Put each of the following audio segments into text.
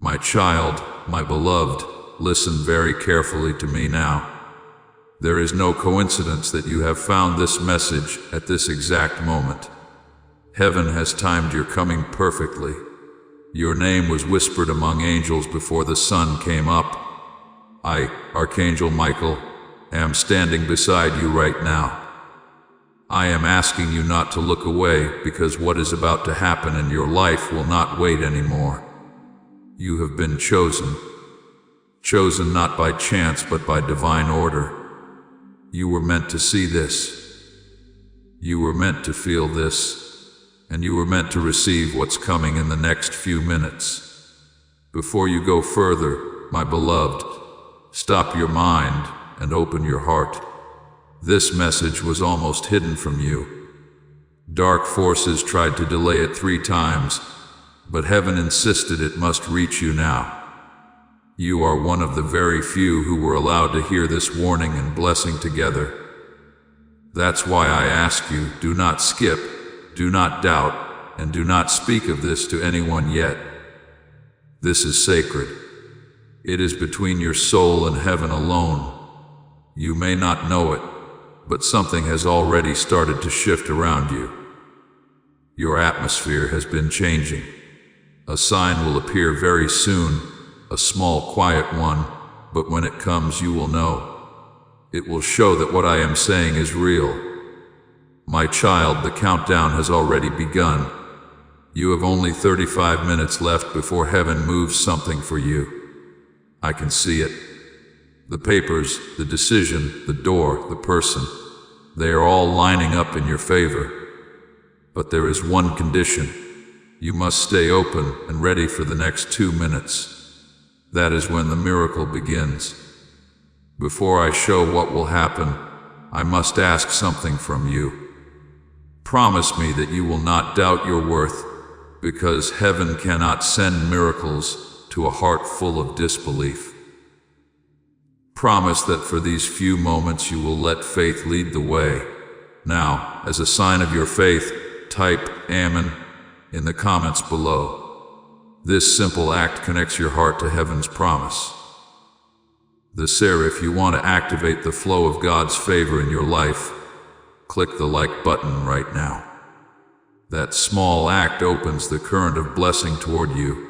My child, my beloved, listen very carefully to me now. There is no coincidence that you have found this message at this exact moment. Heaven has timed your coming perfectly. Your name was whispered among angels before the sun came up. I, Archangel Michael, am standing beside you right now. I am asking you not to look away, because what is about to happen in your life will not wait anymore. You have been chosen. Chosen not by chance, but by divine order. You were meant to see this. You were meant to feel this. And you were meant to receive what's coming in the next few minutes. Before you go further, my beloved, stop your mind and open your heart. This message was almost hidden from you. Dark forces tried to delay it 3 times, but heaven insisted it must reach you now. You are one of the very few who were allowed to hear this warning and blessing together. That's why I ask you, do not skip, do not doubt, and do not speak of this to anyone yet. This is sacred. It is between your soul and heaven alone. You may not know it, but something has already started to shift around you. Your atmosphere has been changing. A sign will appear very soon, a small, quiet one, but when it comes you will know. It will show that what I am saying is real. My child, the countdown has already begun. You have only 35 minutes left before heaven moves something for you. I can see it. The papers, the decision, the door, the person, they are all lining up in your favor. But there is one condition. You must stay open and ready for the next 2 minutes. That is when the miracle begins. Before I show what will happen, I must ask something from you. Promise me that you will not doubt your worth, because heaven cannot send miracles to a heart full of disbelief. Promise that for these few moments you will let faith lead the way. Now, as a sign of your faith, type Amen in the comments below. This simple act connects your heart to heaven's promise. The serif, you want to activate the flow of God's favor in your life, click the like button right now. That small act opens the current of blessing toward you.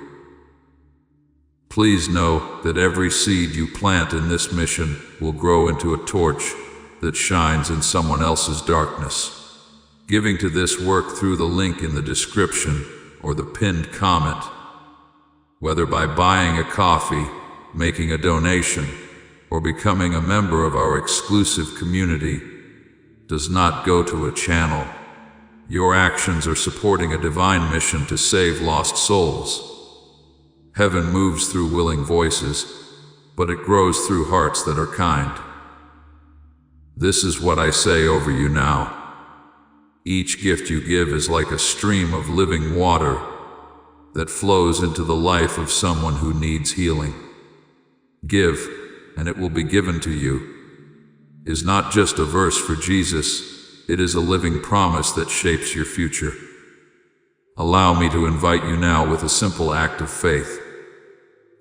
Please know that every seed you plant in this mission will grow into a torch that shines in someone else's darkness. Giving to this work through the link in the description or the pinned comment, whether by buying a coffee, making a donation, or becoming a member of our exclusive community, does not go to a channel. Your actions are supporting a divine mission to save lost souls. Heaven moves through willing voices, but it grows through hearts that are kind. This is what I say over you now. Each gift you give is like a stream of living water that flows into the life of someone who needs healing. Give, and it will be given to you, is not just a verse for Jesus, it is a living promise that shapes your future. Allow me to invite you now with a simple act of faith.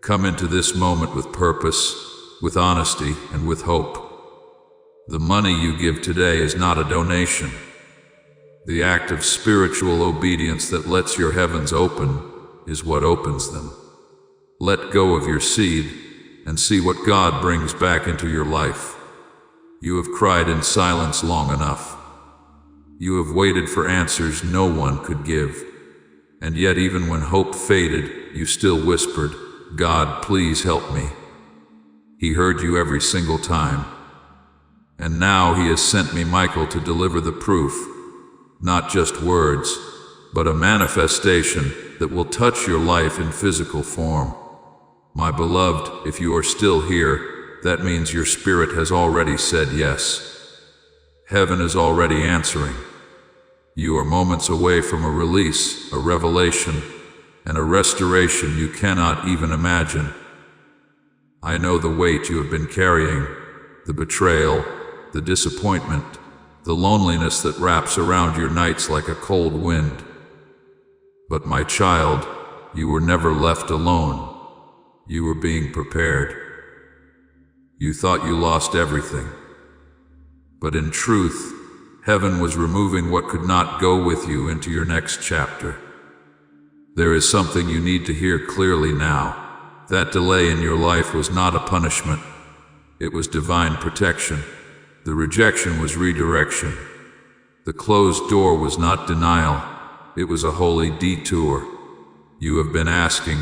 Come into this moment with purpose, with honesty, and with hope. The money you give today is not a donation. The act of spiritual obedience that lets your heavens open is what opens them. Let go of your seed and see what God brings back into your life. You have cried in silence long enough. You have waited for answers no one could give. And yet even when hope faded, you still whispered, "God, please help me." He heard you every single time. And now He has sent me Michael to deliver the proof, not just words, but a manifestation that will touch your life in physical form. My beloved, if you are still here, that means your spirit has already said yes. Heaven is already answering. You are moments away from a release, a revelation, and a restoration you cannot even imagine. I know the weight you have been carrying, the betrayal, the disappointment, the loneliness that wraps around your nights like a cold wind. But my child, you were never left alone. You were being prepared. You thought you lost everything. But in truth, heaven was removing what could not go with you into your next chapter. There is something you need to hear clearly now. That delay in your life was not a punishment. It was divine protection. The rejection was redirection. The closed door was not denial. It was a holy detour. You have been asking,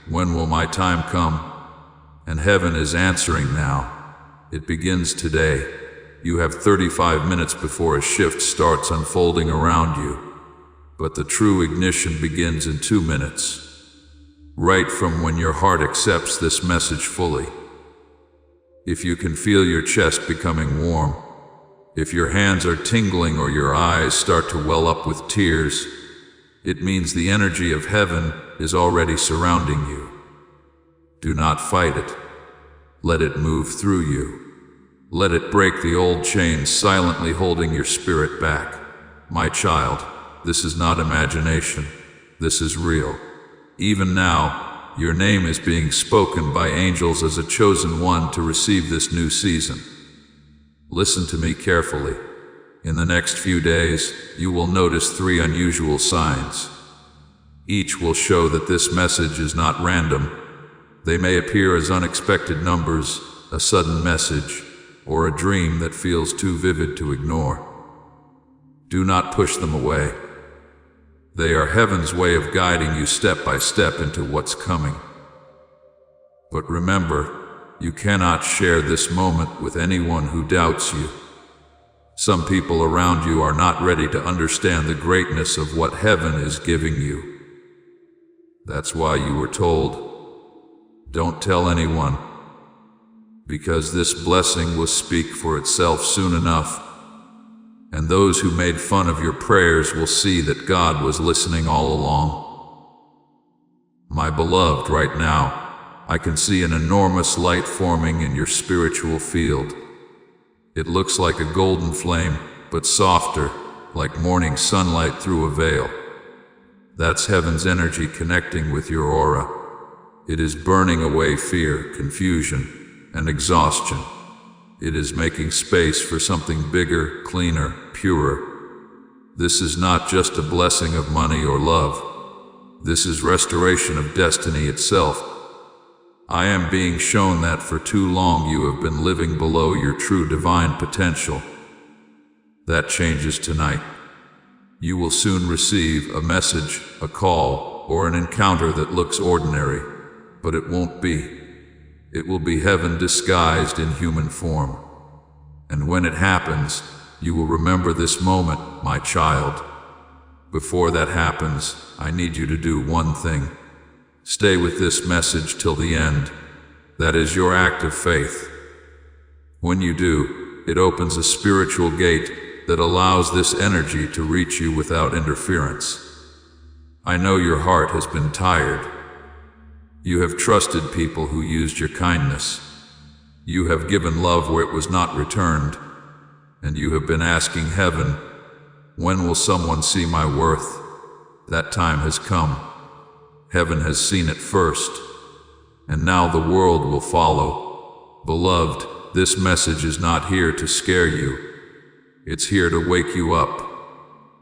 when will my time come? And heaven is answering now. It begins today. You have 35 minutes before a shift starts unfolding around you. But the true ignition begins in 2 minutes. Right from when your heart accepts this message fully. If you can feel your chest becoming warm, if your hands are tingling or your eyes start to well up with tears, it means the energy of heaven is already surrounding you. Do not fight it. Let it move through you. Let it break the old chains silently holding your spirit back. My child, this is not imagination. This is real. Even now, your name is being spoken by angels as a chosen one to receive this new season. Listen to me carefully. In the next few days, you will notice 3 unusual signs. Each will show that this message is not random. They may appear as unexpected numbers, a sudden message, or a dream that feels too vivid to ignore. Do not push them away. They are heaven's way of guiding you step by step into what's coming. But remember, you cannot share this moment with anyone who doubts you. Some people around you are not ready to understand the greatness of what heaven is giving you. That's why you were told, don't tell anyone, because this blessing will speak for itself soon enough. And those who made fun of your prayers will see that God was listening all along. My beloved, right now, I can see an enormous light forming in your spiritual field. It looks like a golden flame, but softer, like morning sunlight through a veil. That's heaven's energy connecting with your aura. It is burning away fear, confusion, and exhaustion. It is making space for something bigger, cleaner, purer. This is not just a blessing of money or love. This is restoration of destiny itself. I am being shown that for too long you have been living below your true divine potential. That changes tonight. You will soon receive a message, a call, or an encounter that looks ordinary, but it won't be. It will be heaven disguised in human form. And when it happens, you will remember this moment, my child. Before that happens, I need you to do one thing. Stay with this message till the end. That is your act of faith. When you do, it opens a spiritual gate that allows this energy to reach you without interference. I know your heart has been tired. You have trusted people who used your kindness. You have given love where it was not returned. And you have been asking heaven, when will someone see my worth? That time has come. Heaven has seen it first. And now the world will follow. Beloved, this message is not here to scare you. It's here to wake you up.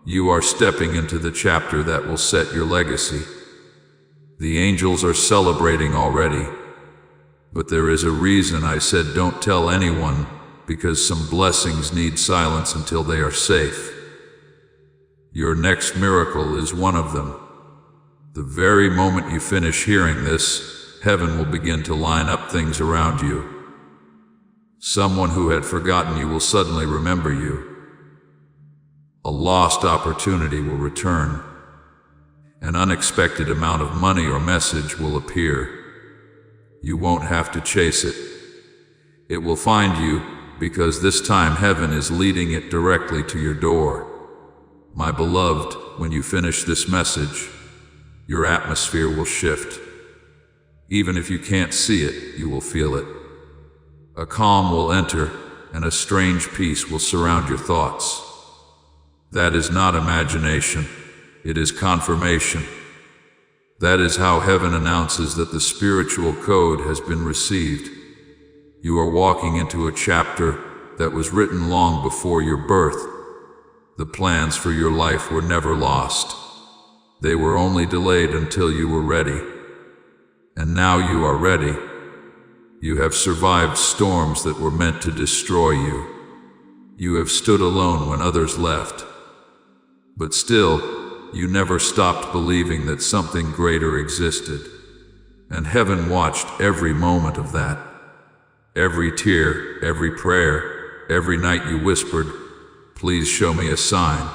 You are stepping into the chapter that will set your legacy. The angels are celebrating already. But there is a reason I said don't tell anyone, because some blessings need silence until they are safe. Your next miracle is one of them. The very moment you finish hearing this, heaven will begin to line up things around you. Someone who had forgotten you will suddenly remember you. A lost opportunity will return. An unexpected amount of money or message will appear. You won't have to chase it. It will find you, because this time heaven is leading it directly to your door. My beloved, when you finish this message, your atmosphere will shift. Even if you can't see it, you will feel it. A calm will enter, and a strange peace will surround your thoughts. That is not imagination. It is confirmation. That is how heaven announces that the spiritual code has been received. You are walking into a chapter that was written long before your birth. The plans for your life were never lost. They were only delayed until you were ready. And now you are ready. You have survived storms that were meant to destroy you. You have stood alone when others left. But still, you never stopped believing that something greater existed. And heaven watched every moment of that. Every tear, every prayer, every night you whispered, "Please show me a sign."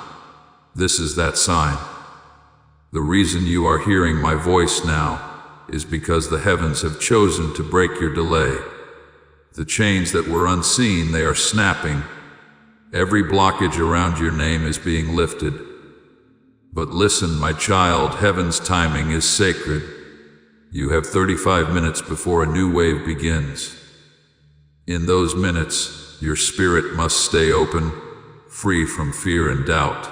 This is that sign. The reason you are hearing my voice now is because the heavens have chosen to break your delay. The chains that were unseen, they are snapping. Every blockage around your name is being lifted. But listen, my child, heaven's timing is sacred. You have 35 minutes before a new wave begins. In those minutes, your spirit must stay open, free from fear and doubt.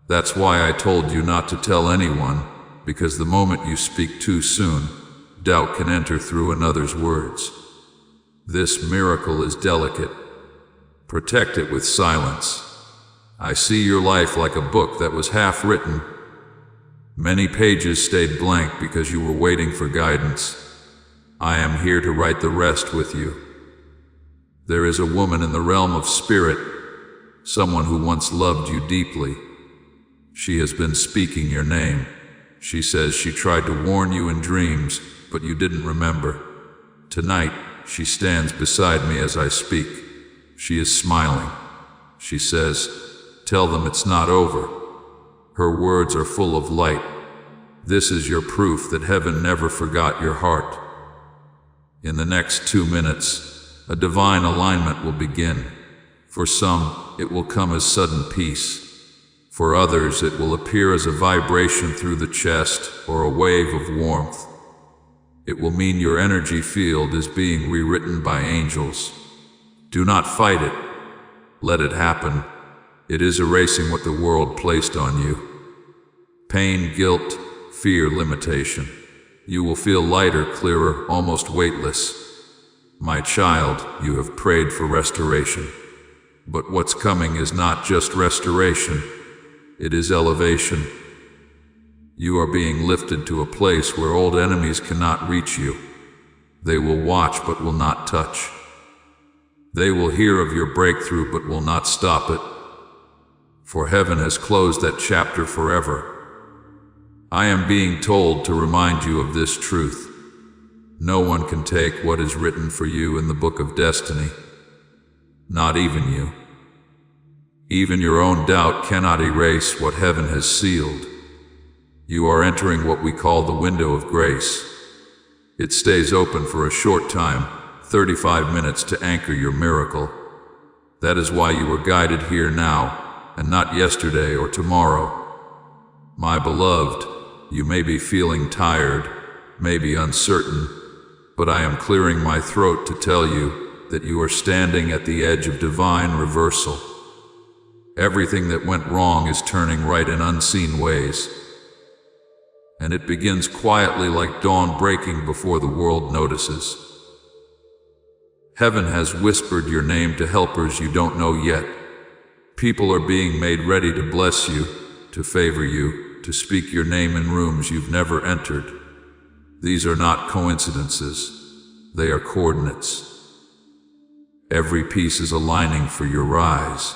That's why I told you not to tell anyone, because the moment you speak too soon, doubt can enter through another's words. This miracle is delicate. Protect it with silence. I see your life like a book that was half written. Many pages stayed blank because you were waiting for guidance. I am here to write the rest with you. There is a woman in the realm of spirit, someone who once loved you deeply. She has been speaking your name. She says she tried to warn you in dreams, but you didn't remember. Tonight, she stands beside me as I speak. She is smiling. She says, "Tell them it's not over." Her words are full of light. This is your proof that heaven never forgot your heart. In the next 2 minutes, a divine alignment will begin. For some, it will come as sudden peace. For others, it will appear as a vibration through the chest or a wave of warmth. It will mean your energy field is being rewritten by angels. Do not fight it. Let it happen. It is erasing what the world placed on you. Pain, guilt, fear, limitation. You will feel lighter, clearer, almost weightless. My child, you have prayed for restoration. But what's coming is not just restoration. It is elevation. You are being lifted to a place where old enemies cannot reach you. They will watch but will not touch. They will hear of your breakthrough but will not stop it. For heaven has closed that chapter forever. I am being told to remind you of this truth. No one can take what is written for you in the book of destiny. Not even you. Even your own doubt cannot erase what heaven has sealed. You are entering what we call the window of grace. It stays open for a short time, 35 minutes to anchor your miracle. That is why you were guided here now, and not yesterday or tomorrow. My beloved, you may be feeling tired, maybe uncertain, but I am clearing my throat to tell you that you are standing at the edge of divine reversal. Everything that went wrong is turning right in unseen ways. And it begins quietly like dawn breaking before the world notices. Heaven has whispered your name to helpers you don't know yet. People are being made ready to bless you, to favor you, to speak your name in rooms you've never entered. These are not coincidences. They are coordinates. Every piece is aligning for your rise.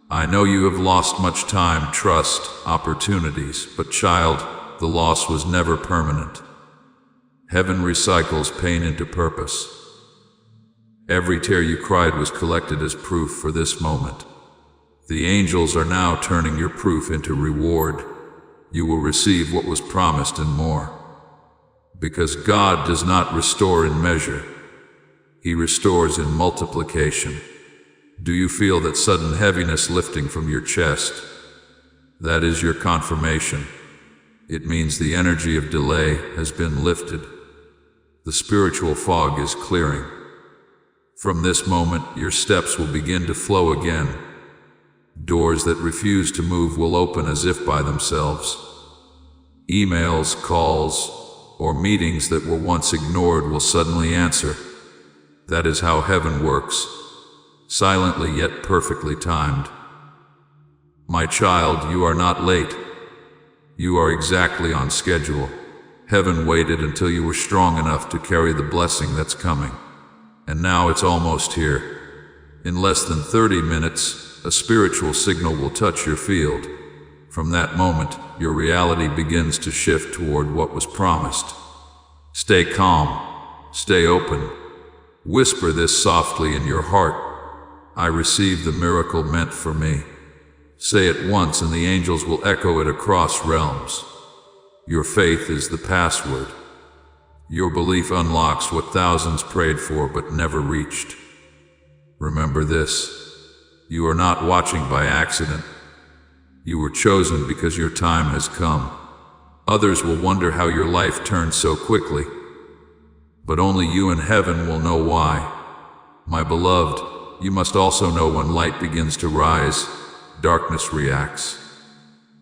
I know you have lost much time, trust, opportunities, but child, the loss was never permanent. Heaven recycles pain into purpose. Every tear you cried was collected as proof for this moment. The angels are now turning your proof into reward. You will receive what was promised and more. Because God does not restore in measure. He restores in multiplication. Do you feel that sudden heaviness lifting from your chest? That is your confirmation. It means the energy of delay has been lifted. The spiritual fog is clearing. From this moment, your steps will begin to flow again. Doors that refuse to move will open as if by themselves. Emails, calls, or meetings that were once ignored will suddenly answer. That is how heaven works, silently yet perfectly timed. My child, you are not late. You are exactly on schedule. Heaven waited until you were strong enough to carry the blessing that's coming. And now it's almost here. In less than 30 minutes, a spiritual signal will touch your field. From that moment, your reality begins to shift toward what was promised. Stay calm. Stay open. Whisper this softly in your heart. I received the miracle meant for me. Say it once and the angels will echo it across realms. Your faith is the password. Your belief unlocks what thousands prayed for but never reached. Remember this. You are not watching by accident. You were chosen because your time has come. Others will wonder how your life turned so quickly, but only you and heaven will know why. My beloved, you must also know when light begins to rise, darkness reacts.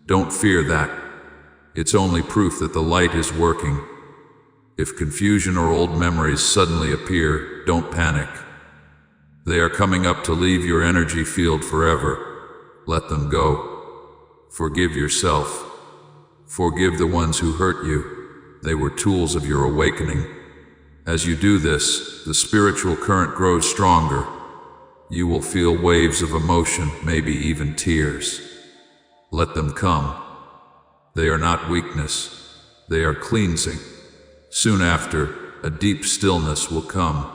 Don't fear that. It's only proof that the light is working. If confusion or old memories suddenly appear, don't panic. They are coming up to leave your energy field forever. Let them go. Forgive yourself. Forgive the ones who hurt you. They were tools of your awakening. As you do this, the spiritual current grows stronger. You will feel waves of emotion, maybe even tears. Let them come. They are not weakness. They are cleansing. Soon after, a deep stillness will come.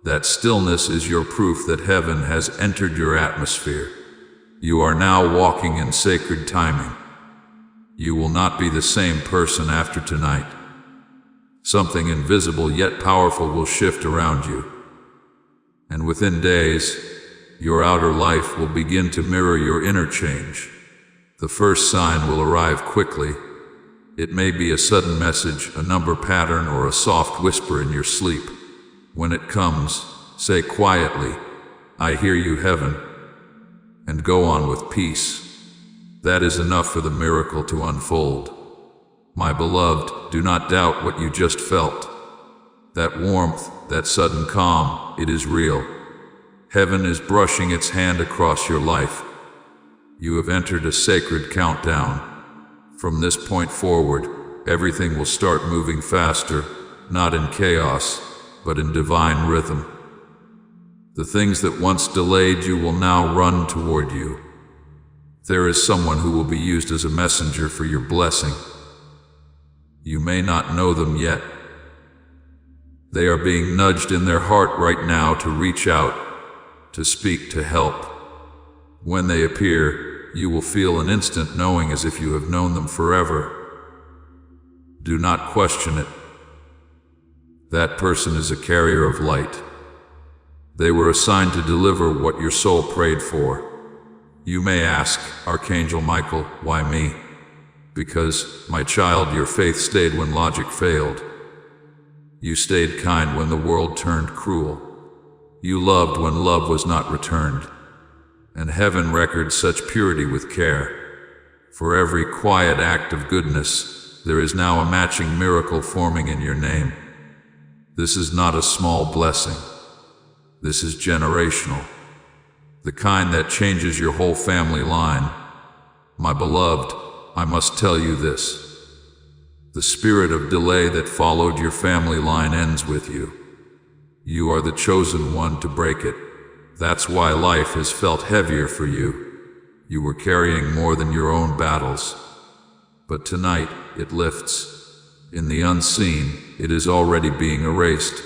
That stillness is your proof that heaven has entered your atmosphere. You are now walking in sacred timing. You will not be the same person after tonight. Something invisible yet powerful will shift around you. And within days, your outer life will begin to mirror your inner change. The first sign will arrive quickly. It may be a sudden message, a number pattern, or a soft whisper in your sleep. When it comes, say quietly, I hear you, heaven, and go on with peace. That is enough for the miracle to unfold. My beloved, do not doubt what you just felt. That warmth, that sudden calm, it is real. Heaven is brushing its hand across your life. You have entered a sacred countdown. From this point forward, everything will start moving faster, not in chaos, but in divine rhythm. The things that once delayed you will now run toward you. There is someone who will be used as a messenger for your blessing. You may not know them yet. They are being nudged in their heart right now to reach out, to speak, to help. When they appear, you will feel an instant knowing as if you have known them forever. Do not question it. That person is a carrier of light. They were assigned to deliver what your soul prayed for. You may ask, Archangel Michael, why me? Because, my child, your faith stayed when logic failed. You stayed kind when the world turned cruel. You loved when love was not returned. And heaven records such purity with care. For every quiet act of goodness, there is now a matching miracle forming in your name. This is not a small blessing. This is generational. The kind that changes your whole family line. My beloved, I must tell you this. The spirit of delay that followed your family line ends with you. You are the chosen one to break it. That's why life has felt heavier for you. You were carrying more than your own battles. But tonight, it lifts. In the unseen, it is already being erased.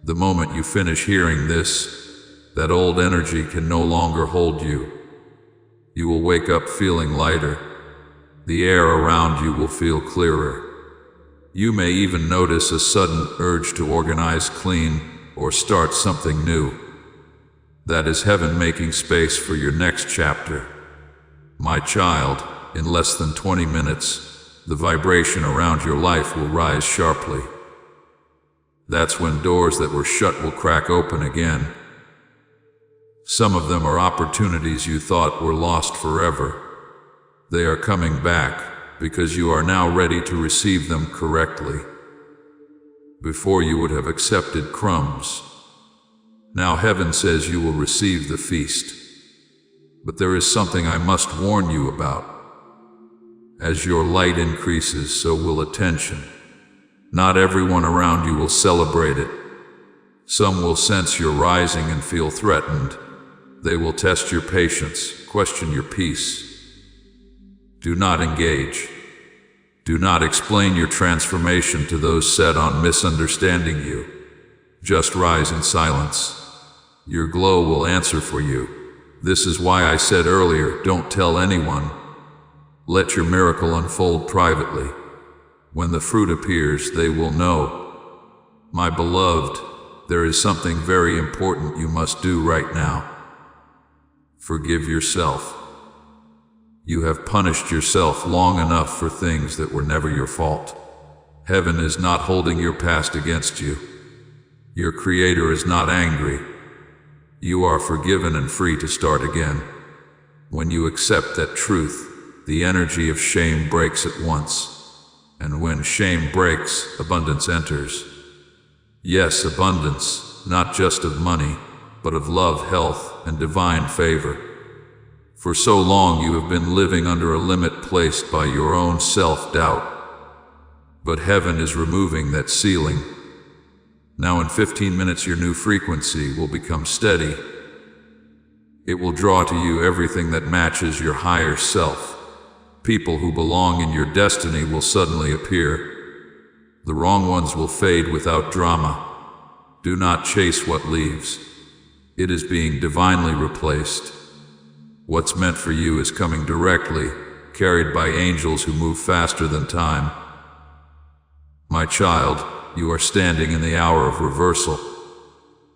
The moment you finish hearing this, that old energy can no longer hold you. You will wake up feeling lighter. The air around you will feel clearer. You may even notice a sudden urge to organize, clean, or start something new. That is heaven making space for your next chapter. My child, in less than 20 minutes, the vibration around your life will rise sharply. That's when doors that were shut will crack open again. Some of them are opportunities you thought were lost forever. They are coming back, because you are now ready to receive them correctly. Before you would have accepted crumbs. Now heaven says you will receive the feast. But there is something I must warn you about. As your light increases, so will attention. Not everyone around you will celebrate it. Some will sense your rising and feel threatened. They will test your patience, question your peace. Do not engage. Do not explain your transformation to those set on misunderstanding you. Just rise in silence. Your glow will answer for you. This is why I said earlier, don't tell anyone. Let your miracle unfold privately. When the fruit appears, they will know. My beloved, there is something very important you must do right now. Forgive yourself. You have punished yourself long enough for things that were never your fault. Heaven is not holding your past against you. Your Creator is not angry. You are forgiven and free to start again. When you accept that truth, the energy of shame breaks at once. And when shame breaks, abundance enters. Yes, abundance, not just of money, but of love, health, and divine favor. For so long you have been living under a limit placed by your own self-doubt. But heaven is removing that ceiling. Now in 15 minutes your new frequency will become steady. It will draw to you everything that matches your higher self. People who belong in your destiny will suddenly appear. The wrong ones will fade without drama. Do not chase what leaves. It is being divinely replaced. What's meant for you is coming directly, carried by angels who move faster than time. My child, you are standing in the hour of reversal,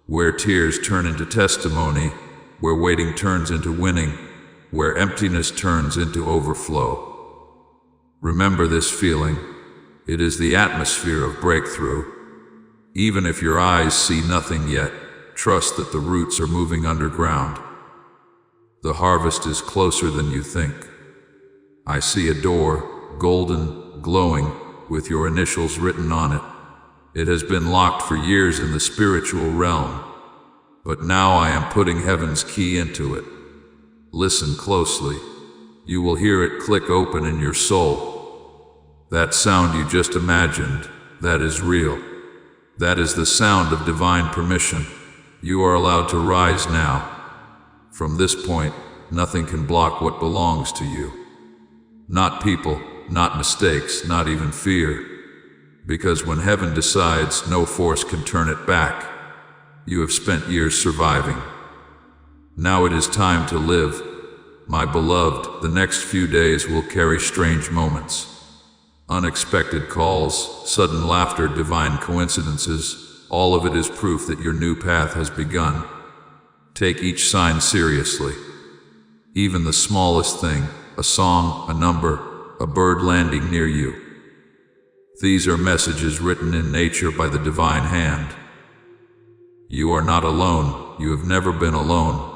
where tears turn into testimony, where waiting turns into winning, where emptiness turns into overflow. Remember this feeling. It is the atmosphere of breakthrough. Even if your eyes see nothing yet, trust that the roots are moving underground. The harvest is closer than you think. I see a door, golden, glowing, with your initials written on it. It has been locked for years in the spiritual realm, but now I am putting heaven's key into it. Listen closely. You will hear it click open in your soul. That sound you just imagined, that is real. That is the sound of divine permission. You are allowed to rise now. From this point, nothing can block what belongs to you. Not people, not mistakes, not even fear. Because when heaven decides, no force can turn it back. You have spent years surviving. Now it is time to live. My beloved, the next few days will carry strange moments. Unexpected calls, sudden laughter, divine coincidences. All of it is proof that your new path has begun. Take each sign seriously. Even the smallest thing, a song, a number, a bird landing near you. These are messages written in nature by the divine hand. You are not alone. You have never been alone.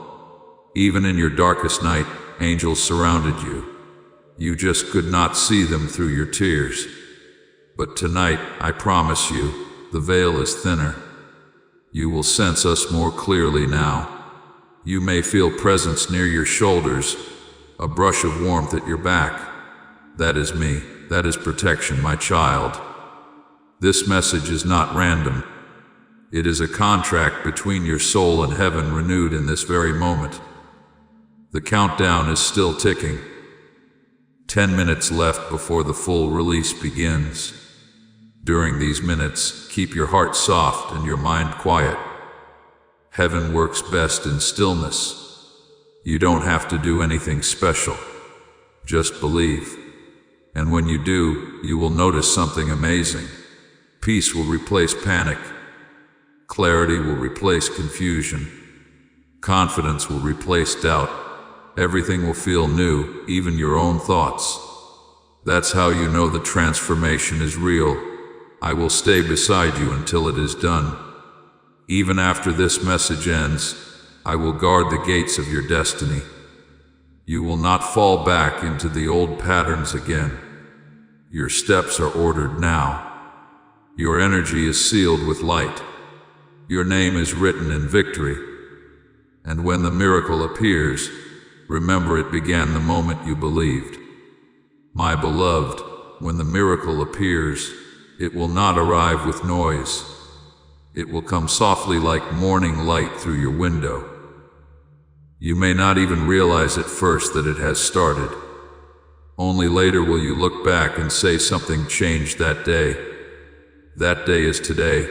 Even in your darkest night, angels surrounded you. You just could not see them through your tears. But tonight, I promise you, the veil is thinner. You will sense us more clearly now. You may feel presence near your shoulders, a brush of warmth at your back. That is me. That is protection, my child. This message is not random. It is a contract between your soul and heaven renewed in this very moment. The countdown is still ticking. 10 minutes left before the full release begins. During these minutes, keep your heart soft and your mind quiet. Heaven works best in stillness. You don't have to do anything special. Just believe. And when you do, you will notice something amazing. Peace will replace panic. Clarity will replace confusion. Confidence will replace doubt. Everything will feel new, even your own thoughts. That's how you know the transformation is real. I will stay beside you until it is done. Even after this message ends, I will guard the gates of your destiny. You will not fall back into the old patterns again. Your steps are ordered now. Your energy is sealed with light. Your name is written in victory. And when the miracle appears, remember it began the moment you believed. My beloved, when the miracle appears, it will not arrive with noise. It will come softly like morning light through your window. You may not even realize at first that it has started. Only later will you look back and say something changed that day. That day is today.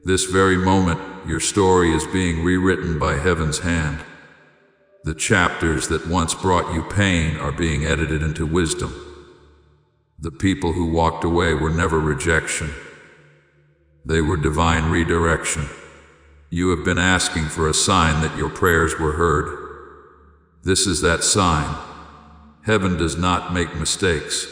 This very moment, your story is being rewritten by heaven's hand. The chapters that once brought you pain are being edited into wisdom. The people who walked away were never rejection. They were divine redirection. You have been asking for a sign that your prayers were heard. This is that sign. Heaven does not make mistakes.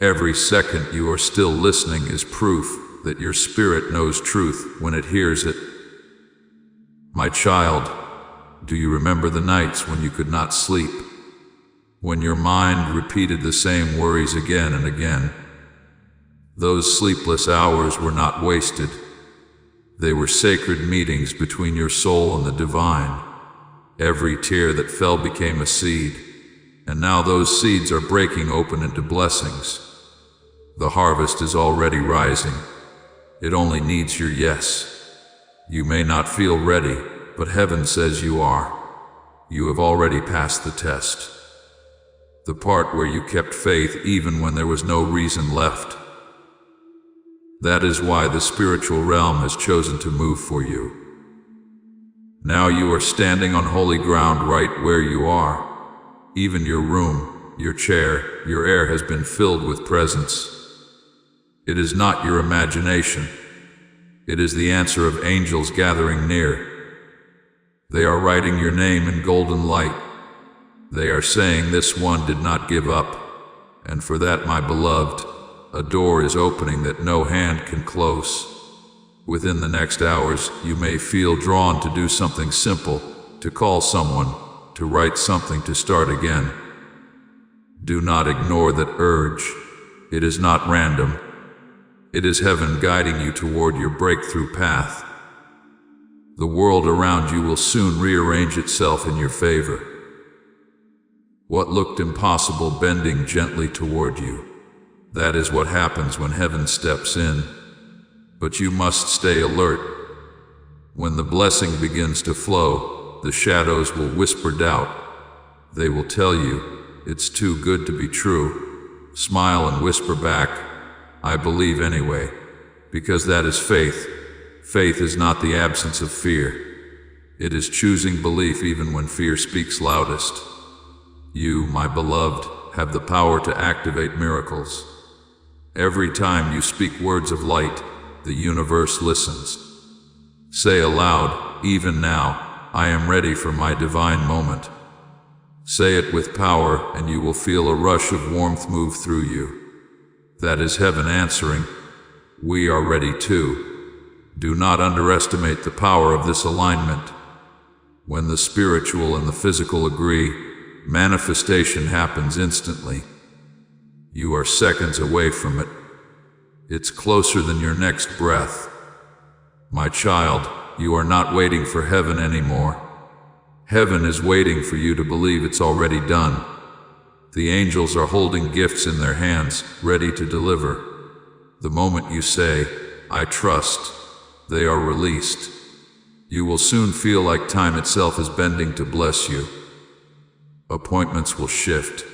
Every second you are still listening is proof that your spirit knows truth when it hears it. My child, do you remember the nights when you could not sleep? When your mind repeated the same worries again and again? Those sleepless hours were not wasted. They were sacred meetings between your soul and the divine. Every tear that fell became a seed, and now those seeds are breaking open into blessings. The harvest is already rising. It only needs your yes. You may not feel ready, but heaven says you are. You have already passed the test. The part where you kept faith even when there was no reason left. That is why the spiritual realm has chosen to move for you. Now you are standing on holy ground right where you are. Even your room, your chair, your air has been filled with presence. It is not your imagination. It is the answer of angels gathering near. They are writing your name in golden light. They are saying this one did not give up. And for that, my beloved, a door is opening that no hand can close. Within the next hours, you may feel drawn to do something simple, to call someone, to write something, to start again. Do not ignore that urge. It is not random. It is heaven guiding you toward your breakthrough path. The world around you will soon rearrange itself in your favor. What looked impossible bending gently toward you. That is what happens when heaven steps in. But you must stay alert. When the blessing begins to flow, the shadows will whisper doubt. They will tell you, it's too good to be true. Smile and whisper back, I believe anyway, because that is faith. Faith is not the absence of fear. It is choosing belief even when fear speaks loudest. You, my beloved, have the power to activate miracles. Every time you speak words of light, the universe listens. Say aloud, even now, I am ready for my divine moment. Say it with power, and you will feel a rush of warmth move through you. That is heaven answering, we are ready too. Do not underestimate the power of this alignment. When the spiritual and the physical agree, manifestation happens instantly. You are seconds away from it. It's closer than your next breath. My child, you are not waiting for heaven anymore. Heaven is waiting for you to believe it's already done. The angels are holding gifts in their hands, ready to deliver. The moment you say, I trust, they are released. You will soon feel like time itself is bending to bless you. Appointments will shift.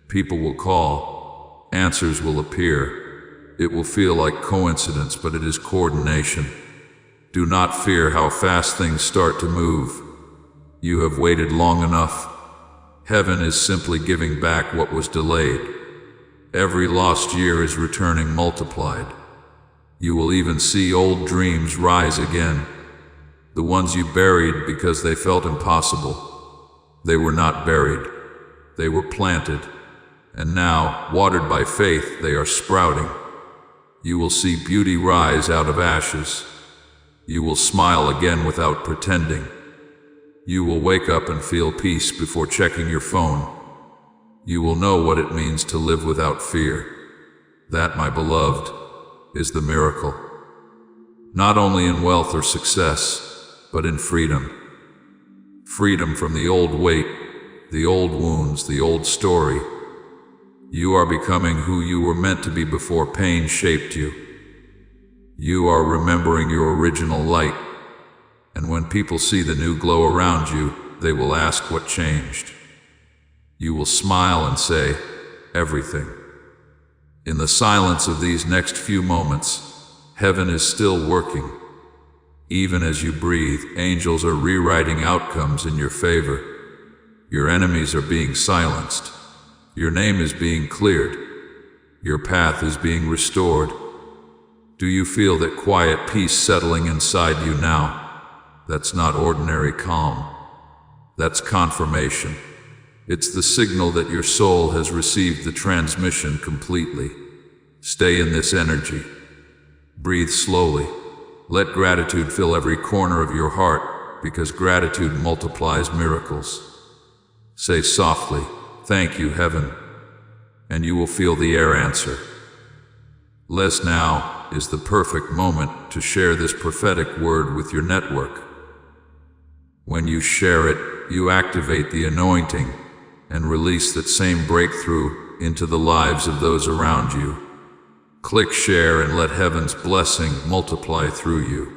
People will call. Answers will appear. It will feel like coincidence, but it is coordination. Do not fear how fast things start to move. You have waited long enough. Heaven is simply giving back what was delayed. Every lost year is returning multiplied. You will even see old dreams rise again. The ones you buried because they felt impossible. They were not buried. They were planted. And now, watered by faith, they are sprouting. You will see beauty rise out of ashes. You will smile again without pretending. You will wake up and feel peace before checking your phone. You will know what it means to live without fear. That, my beloved, is the miracle. Not only in wealth or success, but in freedom. Freedom from the old weight, the old wounds, the old story. You are becoming who you were meant to be before pain shaped you. You are remembering your original light, and when people see the new glow around you, they will ask what changed. You will smile and say, everything. In the silence of these next few moments, heaven is still working. Even as you breathe, angels are rewriting outcomes in your favor. Your enemies are being silenced. Your name is being cleared. Your path is being restored. Do you feel that quiet peace settling inside you now? That's not ordinary calm. That's confirmation. It's the signal that your soul has received the transmission completely. Stay in this energy. Breathe slowly. Let gratitude fill every corner of your heart, because gratitude multiplies miracles. Say softly, "Thank you, heaven," and you will feel the air answer. Now is the perfect moment to share this prophetic word with your network. When you share it, you activate the anointing and release that same breakthrough into the lives of those around you. Click share and let heaven's blessing multiply through you.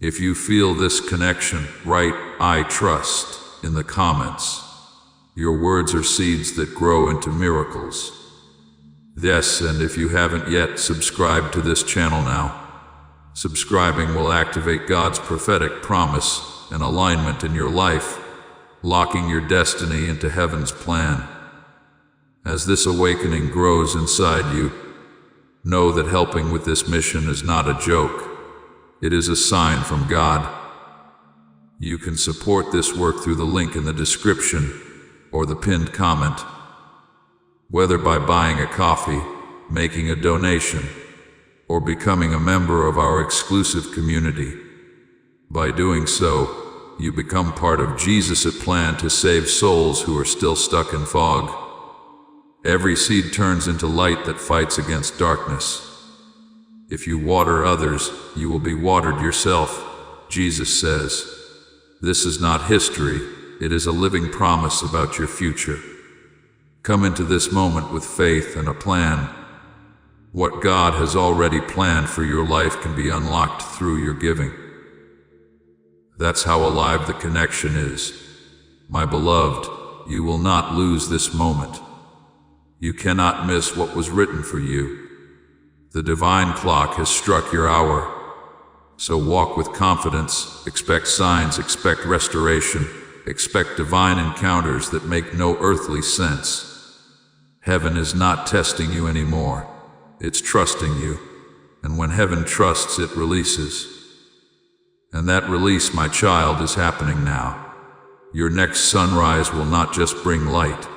If you feel this connection, write "I trust" in the comments. Your words are seeds that grow into miracles. Yes, and if you haven't yet subscribed to this channel now, subscribing will activate God's prophetic promise and alignment in your life, locking your destiny into heaven's plan. As this awakening grows inside you, know that helping with this mission is not a joke. It is a sign from God. You can support this work through the link in the description or the pinned comment, whether by buying a coffee, making a donation, or becoming a member of our exclusive community. By doing so, you become part of Jesus' plan to save souls who are still stuck in fog. Every seed turns into light that fights against darkness. If you water others, you will be watered yourself, Jesus says. This is not history, it is a living promise about your future. Come into this moment with faith and a plan. What God has already planned for your life can be unlocked through your giving. That's how alive the connection is. My beloved, you will not lose this moment. You cannot miss what was written for you. The divine clock has struck your hour. So walk with confidence, expect signs, expect restoration, expect divine encounters that make no earthly sense. Heaven is not testing you anymore. It's trusting you. And when heaven trusts, it releases. And that release, my child, is happening now. Your next sunrise will not just bring light.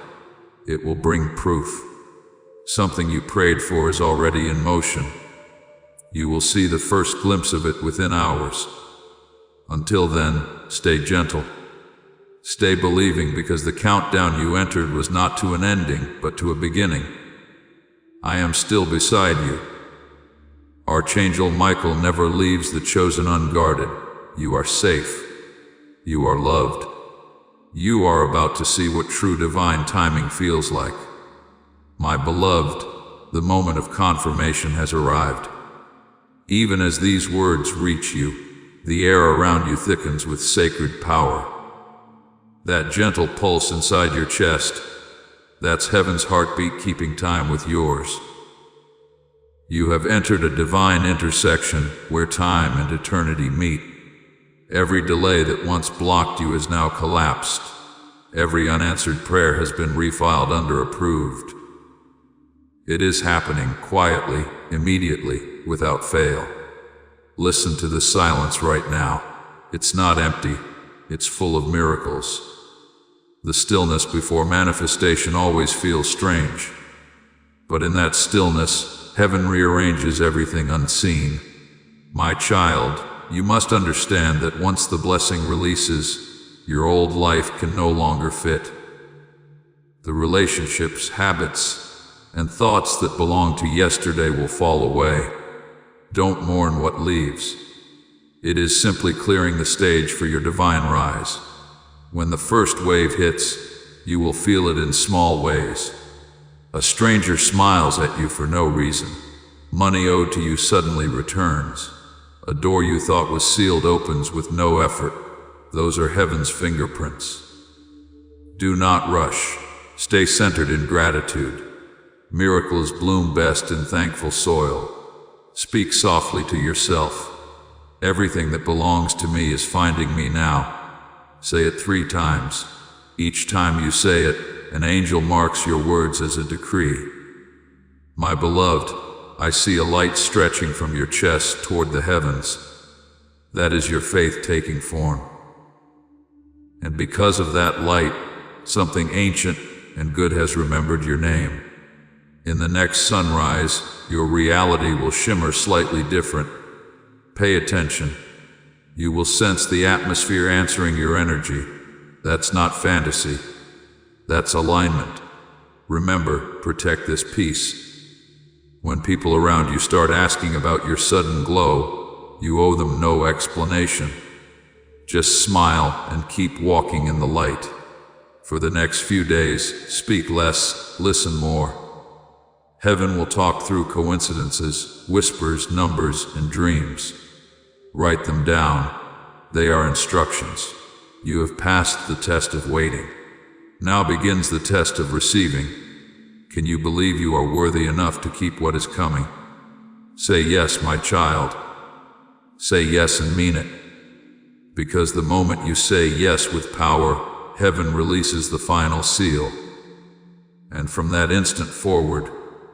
It will bring proof. Something you prayed for is already in motion. You will see the first glimpse of it within hours. Until then, stay gentle. Stay believing, because the countdown you entered was not to an ending, but to a beginning. I am still beside you. Archangel Michael never leaves the chosen unguarded. You are safe. You are loved. You are about to see what true divine timing feels like. My beloved, the moment of confirmation has arrived. Even as these words reach you, the air around you thickens with sacred power. That gentle pulse inside your chest, that's heaven's heartbeat keeping time with yours. You have entered a divine intersection where time and eternity meet. Every delay that once blocked you has now collapsed. Every unanswered prayer has been refiled under approved. It is happening quietly, immediately, without fail. Listen to the silence right now. It's not empty. It's full of miracles. The stillness before manifestation always feels strange. But in that stillness, heaven rearranges everything unseen. My child, you must understand that once the blessing releases, your old life can no longer fit. The relationships, habits, and thoughts that belong to yesterday will fall away. Don't mourn what leaves. It is simply clearing the stage for your divine rise. When the first wave hits, you will feel it in small ways. A stranger smiles at you for no reason. Money owed to you suddenly returns. A door you thought was sealed opens with no effort. Those are heaven's fingerprints. Do not rush. Stay centered in gratitude. Miracles bloom best in thankful soil. Speak softly to yourself. Everything that belongs to me is finding me now. Say it 3 times. Each time you say it, an angel marks your words as a decree. My beloved, I see a light stretching from your chest toward the heavens. That is your faith taking form. And because of that light, something ancient and good has remembered your name. In the next sunrise, your reality will shimmer slightly different. Pay attention. You will sense the atmosphere answering your energy. That's not fantasy. That's alignment. Remember, protect this peace. When people around you start asking about your sudden glow, you owe them no explanation. Just smile and keep walking in the light. For the next few days, speak less, listen more. Heaven will talk through coincidences, whispers, numbers, and dreams. Write them down. They are instructions. You have passed the test of waiting. Now begins the test of receiving. Can you believe you are worthy enough to keep what is coming? Say yes, my child. Say yes and mean it. Because the moment you say yes with power, heaven releases the final seal. And from that instant forward,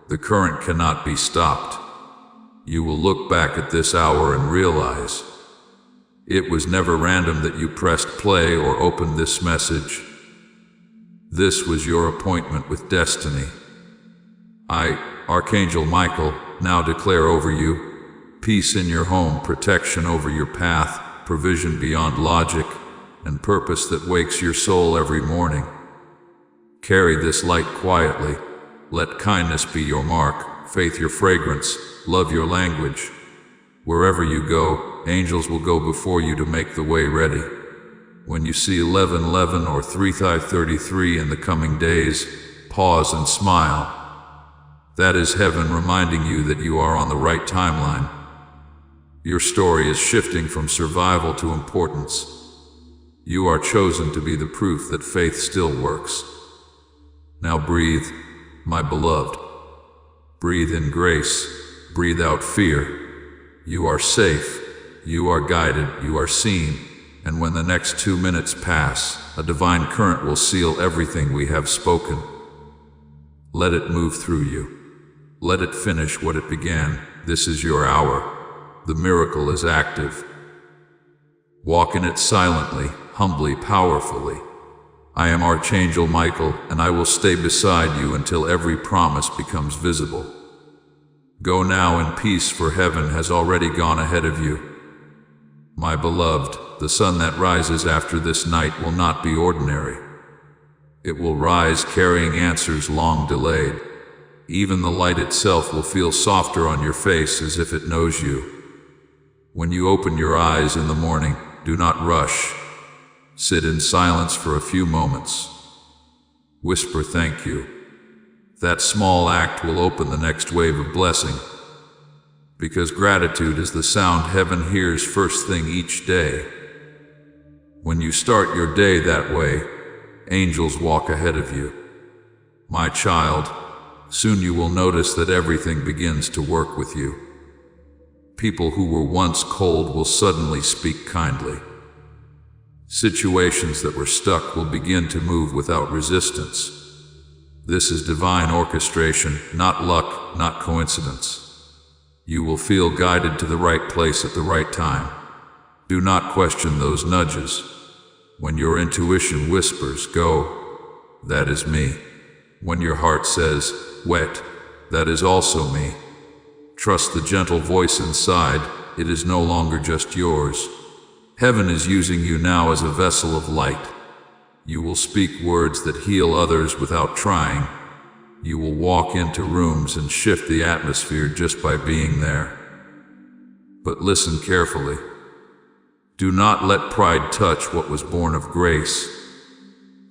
the current cannot be stopped. You will look back at this hour and realize it was never random that you pressed play or opened this message. This was your appointment with destiny. I, Archangel Michael, now declare over you peace in your home, protection over your path, provision beyond logic, and purpose that wakes your soul every morning. Carry this light quietly. Let kindness be your mark, faith your fragrance, love your language. Wherever you go, angels will go before you to make the way ready. When you see 1111 or 3533 in the coming days, pause and smile. That is heaven reminding you that you are on the right timeline. Your story is shifting from survival to importance. You are chosen to be the proof that faith still works. Now breathe, my beloved. Breathe in grace. Breathe out fear. You are safe. You are guided. You are seen. And when the next 2 minutes pass, a divine current will seal everything we have spoken. Let it move through you. Let it finish what it began. This is your hour. The miracle is active. Walk in it silently, humbly, powerfully. I am Archangel Michael, and I will stay beside you until every promise becomes visible. Go now in peace, for heaven has already gone ahead of you. My beloved, the sun that rises after this night will not be ordinary. It will rise carrying answers long delayed. Even the light itself will feel softer on your face as if it knows you. When you open your eyes in the morning, do not rush. Sit in silence for a few moments. Whisper thank you. That small act will open the next wave of blessing. Because gratitude is the sound heaven hears first thing each day. When you start your day that way, angels walk ahead of you. My child, soon you will notice that everything begins to work with you. People who were once cold will suddenly speak kindly. Situations that were stuck will begin to move without resistance. This is divine orchestration, not luck, not coincidence. You will feel guided to the right place at the right time. Do not question those nudges. When your intuition whispers, go, that is me. When your heart says, wet, that is also me. Trust the gentle voice inside. It is no longer just yours. Heaven is using you now as a vessel of light. You will speak words that heal others without trying. You will walk into rooms and shift the atmosphere just by being there. But listen carefully. Do not let pride touch what was born of grace.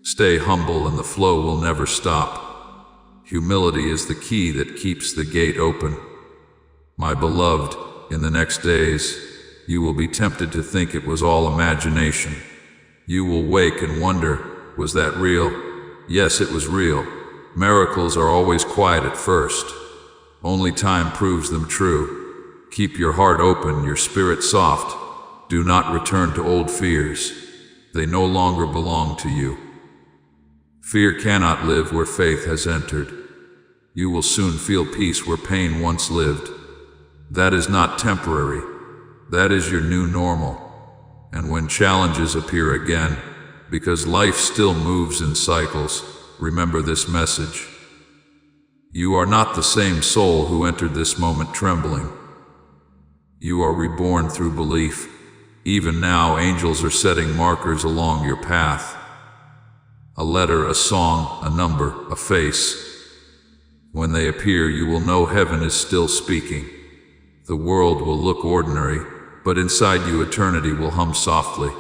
Stay humble and the flow will never stop. Humility is the key that keeps the gate open. My beloved, in the next days, you will be tempted to think it was all imagination. You will wake and wonder, was that real? Yes, it was real. Miracles are always quiet at first. Only time proves them true. Keep your heart open, your spirit soft. Do not return to old fears. They no longer belong to you. Fear cannot live where faith has entered. You will soon feel peace where pain once lived. That is not temporary. That is your new normal. And when challenges appear again, because life still moves in cycles, remember this message. You are not the same soul who entered this moment trembling. You are reborn through belief. Even now, angels are setting markers along your path. A letter, a song, a number, a face. When they appear, you will know heaven is still speaking. The world will look ordinary, but inside you eternity will hum softly.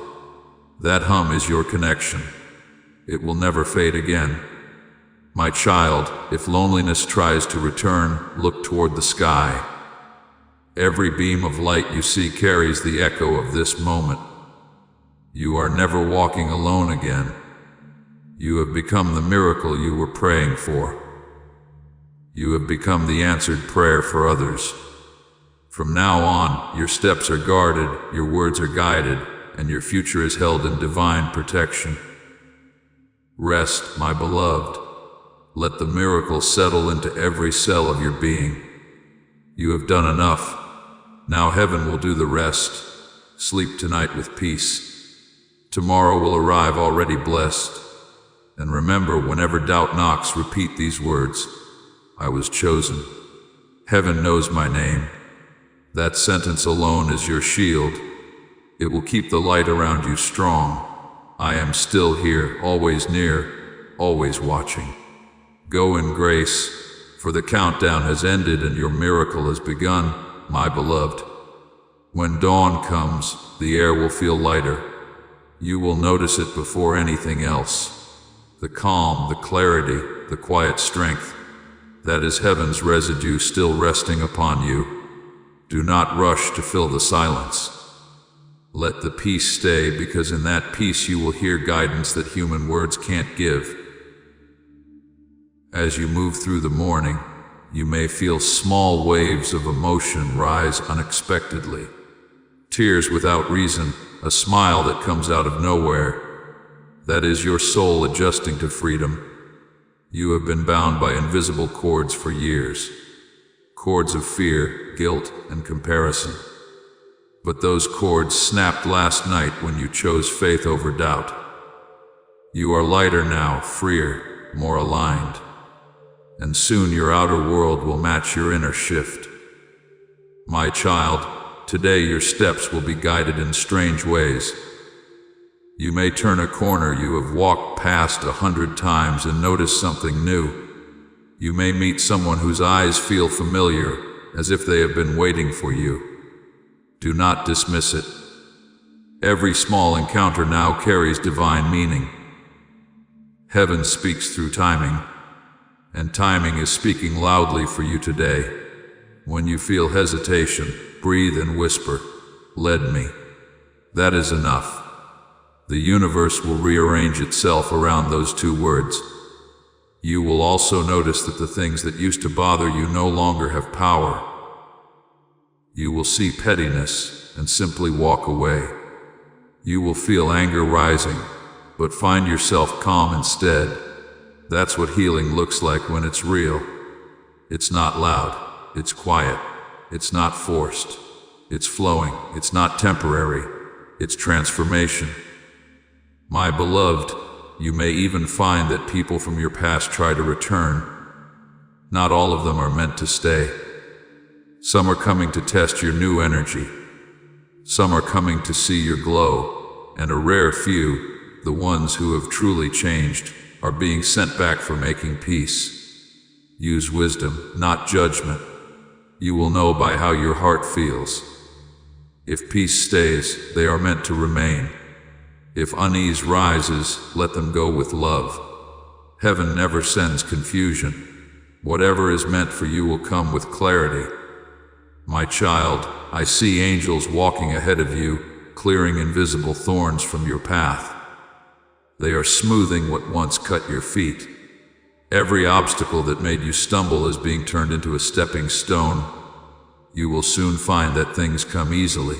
That hum is your connection. It will never fade again. My child, if loneliness tries to return, look toward the sky. Every beam of light you see carries the echo of this moment. You are never walking alone again. You have become the miracle you were praying for. You have become the answered prayer for others. From now on, your steps are guarded, your words are guided, and your future is held in divine protection. Rest, my beloved. Let the miracle settle into every cell of your being. You have done enough. Now heaven will do the rest. Sleep tonight with peace. Tomorrow will arrive already blessed. And remember, whenever doubt knocks, repeat these words. I was chosen. Heaven knows my name. That sentence alone is your shield. It will keep the light around you strong. I am still here, always near, always watching. Go in grace, for the countdown has ended and your miracle has begun, my beloved. When dawn comes, the air will feel lighter. You will notice it before anything else. The calm, the clarity, the quiet strength. That is heaven's residue still resting upon you. Do not rush to fill the silence. Let the peace stay, because in that peace you will hear guidance that human words can't give. As you move through the morning, you may feel small waves of emotion rise unexpectedly. Tears without reason, a smile that comes out of nowhere. That is your soul adjusting to freedom. You have been bound by invisible cords for years. Cords of fear, guilt, and comparison. But those cords snapped last night when you chose faith over doubt. You are lighter now, freer, more aligned. And soon your outer world will match your inner shift. My child, today your steps will be guided in strange ways. You may turn a corner you have walked past 100 times and notice something new. You may meet someone whose eyes feel familiar, as if they have been waiting for you. Do not dismiss it. Every small encounter now carries divine meaning. Heaven speaks through timing, and timing is speaking loudly for you today. When you feel hesitation, breathe and whisper, "Led me." That is enough. The universe will rearrange itself around those two words. You will also notice that the things that used to bother you no longer have power. You will see pettiness and simply walk away. You will feel anger rising, but find yourself calm instead. That's what healing looks like when it's real. It's not loud, it's quiet, it's not forced, it's flowing, it's not temporary, it's transformation. My beloved, you may even find that people from your past try to return. Not all of them are meant to stay. Some are coming to test your new energy. Some are coming to see your glow, and a rare few, the ones who have truly changed, are being sent back for making peace. Use wisdom, not judgment. You will know by how your heart feels. If peace stays, they are meant to remain. If unease rises, let them go with love. Heaven never sends confusion. Whatever is meant for you will come with clarity. My child, I see angels walking ahead of you, clearing invisible thorns from your path. They are smoothing what once cut your feet. Every obstacle that made you stumble is being turned into a stepping stone. You will soon find that things come easily.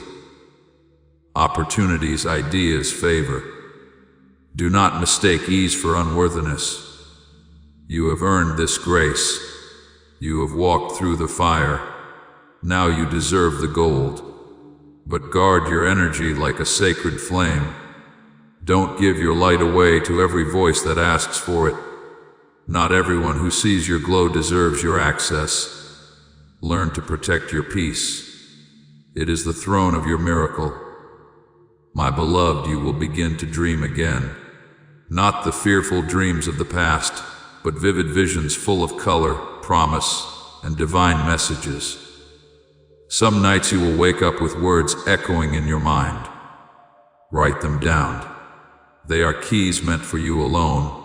Opportunities, ideas, favor. Do not mistake ease for unworthiness. You have earned this grace. You have walked through the fire. Now you deserve the gold. But guard your energy like a sacred flame. Don't give your light away to every voice that asks for it. Not everyone who sees your glow deserves your access. Learn to protect your peace. It is the throne of your miracle. My beloved, you will begin to dream again. Not the fearful dreams of the past, but vivid visions full of color, promise, and divine messages. Some nights you will wake up with words echoing in your mind. Write them down. They are keys meant for you alone.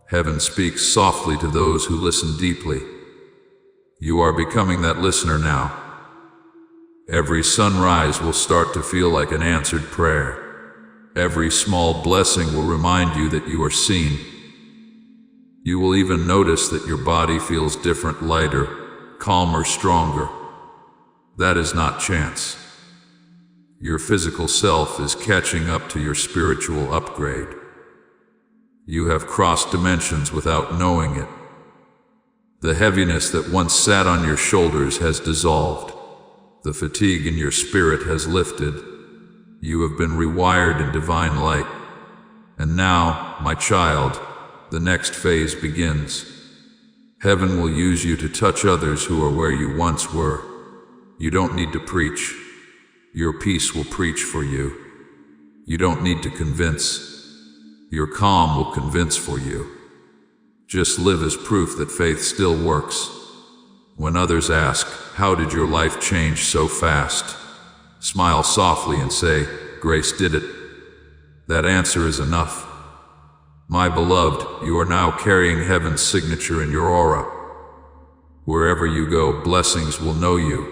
Heaven speaks softly to those who listen deeply. You are becoming that listener now. Every sunrise will start to feel like an answered prayer. Every small blessing will remind you that you are seen. You will even notice that your body feels different, lighter, calmer, stronger. That is not chance. Your physical self is catching up to your spiritual upgrade. You have crossed dimensions without knowing it. The heaviness that once sat on your shoulders has dissolved. The fatigue in your spirit has lifted. You have been rewired in divine light. And now, my child, the next phase begins. Heaven will use you to touch others who are where you once were. You don't need to preach. Your peace will preach for you. You don't need to convince. Your calm will convince for you. Just live as proof that faith still works. When others ask, "How did your life change so fast?" smile softly and say, "Grace did it." That answer is enough. My beloved, you are now carrying heaven's signature in your aura. Wherever you go, blessings will know you.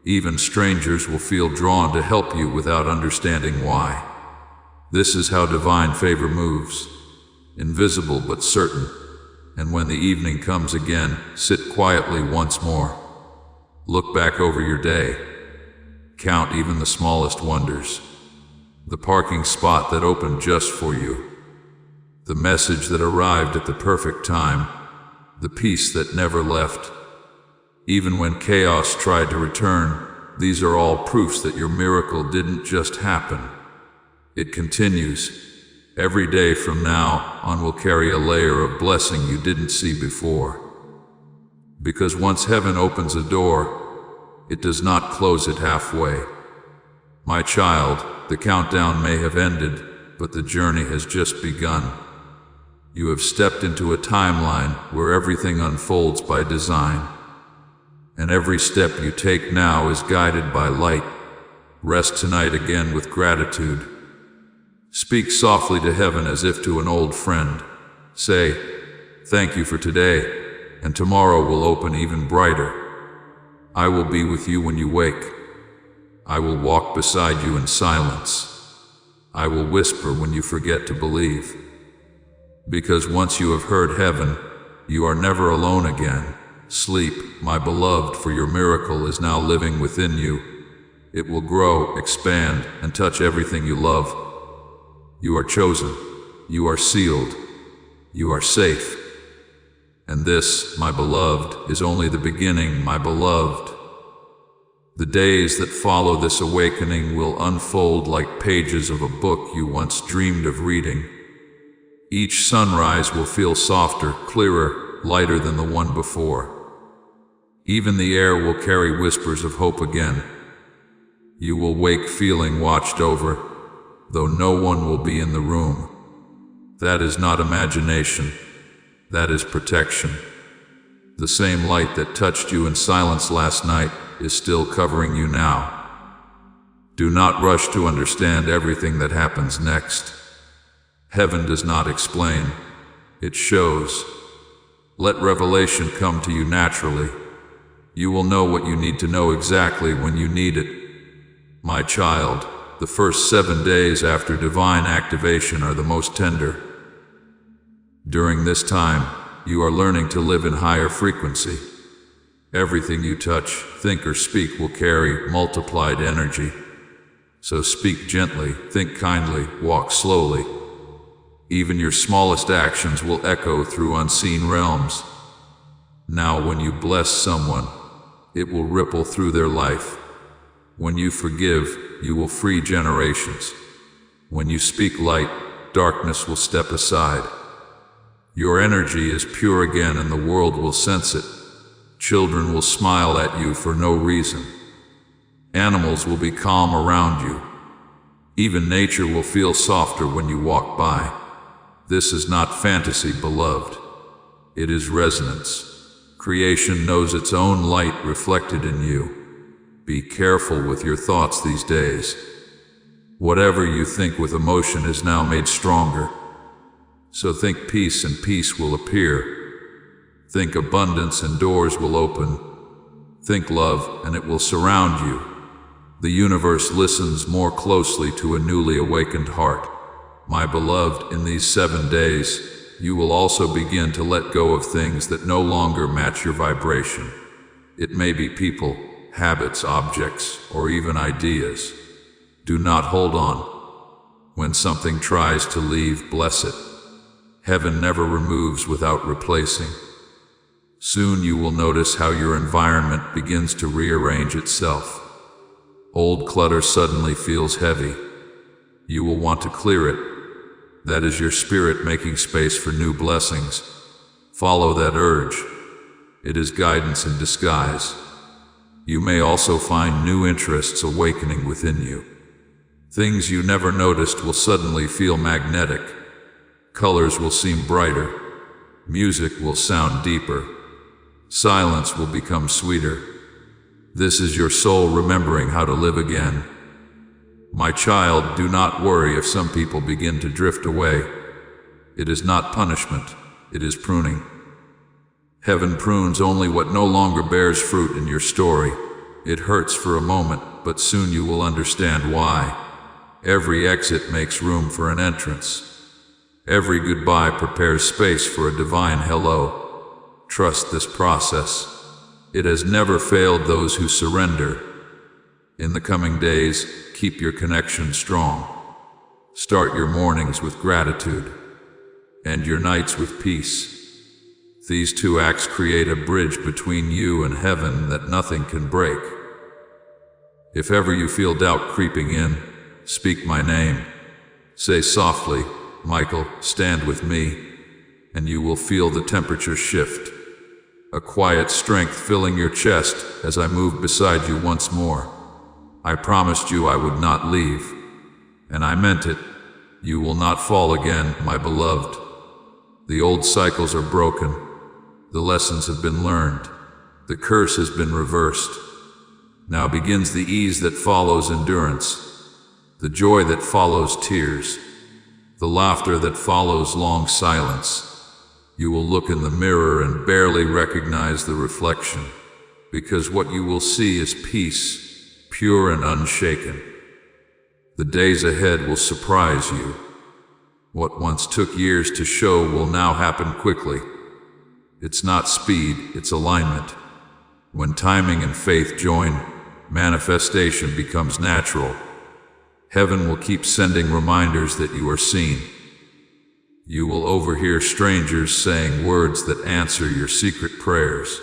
Even strangers will feel drawn to help you without understanding why. This is how divine favor moves, invisible but certain. And when the evening comes again, sit quietly once more. Look back over your day. Count even the smallest wonders. The parking spot that opened just for you. The message that arrived at the perfect time. The peace that never left. Even when chaos tried to return, these are all proofs that your miracle didn't just happen. It continues. Every day from now on will carry a layer of blessing you didn't see before. Because once heaven opens a door, it does not close it halfway. My child, the countdown may have ended, but the journey has just begun. You have stepped into a timeline where everything unfolds by design. And every step you take now is guided by light. Rest tonight again with gratitude. Speak softly to heaven as if to an old friend. Say, "Thank you for today, and tomorrow will open even brighter. I will be with you when you wake. I will walk beside you in silence. I will whisper when you forget to believe. Because once you have heard heaven, you are never alone again. Sleep, my beloved, for your miracle is now living within you. It will grow, expand, and touch everything you love. You are chosen. You are sealed. You are safe. And this, my beloved, is only the beginning, my beloved. The days that follow this awakening will unfold like pages of a book you once dreamed of reading. Each sunrise will feel softer, clearer, lighter than the one before. Even the air will carry whispers of hope again. You will wake feeling watched over, though no one will be in the room. That is not imagination. That is protection. The same light that touched you in silence last night is still covering you now. Do not rush to understand everything that happens next. Heaven does not explain. It shows. Let revelation come to you naturally. You will know what you need to know exactly when you need it. My child, the first 7 days after divine activation are the most tender. During this time, you are learning to live in higher frequency. Everything you touch, think, or speak will carry multiplied energy. So speak gently, think kindly, walk slowly. Even your smallest actions will echo through unseen realms. Now when you bless someone, it will ripple through their life. When you forgive, you will free generations. When you speak light, darkness will step aside. Your energy is pure again and the world will sense it. Children will smile at you for no reason. Animals will be calm around you. Even nature will feel softer when you walk by. This is not fantasy, beloved. It is resonance. Creation knows its own light reflected in you. Be careful with your thoughts these days. Whatever you think with emotion is now made stronger. So think peace and peace will appear. Think abundance and doors will open. Think love and it will surround you. The universe listens more closely to a newly awakened heart. My beloved, in these 7 days, you will also begin to let go of things that no longer match your vibration. It may be people, habits, objects, or even ideas. Do not hold on. When something tries to leave, bless it. Heaven never removes without replacing. Soon you will notice how your environment begins to rearrange itself. Old clutter suddenly feels heavy. You will want to clear it. That is your spirit making space for new blessings. Follow that urge. It is guidance in disguise. You may also find new interests awakening within you. Things you never noticed will suddenly feel magnetic. Colors will seem brighter. Music will sound deeper. Silence will become sweeter. This is your soul remembering how to live again. My child, do not worry if some people begin to drift away. It is not punishment, it is pruning. Heaven prunes only what no longer bears fruit in your story. It hurts for a moment, but soon you will understand why. Every exit makes room for an entrance. Every goodbye prepares space for a divine hello. Trust this process. It has never failed those who surrender. In the coming days, keep your connection strong. Start your mornings with gratitude. End your nights with peace. These two acts create a bridge between you and heaven that nothing can break. If ever you feel doubt creeping in, speak my name. Say softly, Michael, stand with me, and you will feel the temperature shift. A quiet strength filling your chest as I move beside you once more. I promised you I would not leave, and I meant it. You will not fall again, my beloved. The old cycles are broken. The lessons have been learned. The curse has been reversed. Now begins the ease that follows endurance, the joy that follows tears, the laughter that follows long silence. You will look in the mirror and barely recognize the reflection, because what you will see is peace, pure and unshaken. The days ahead will surprise you. What once took years to show will now happen quickly. It's not speed, it's alignment. When timing and faith join, manifestation becomes natural. Heaven will keep sending reminders that you are seen. You will overhear strangers saying words that answer your secret prayers.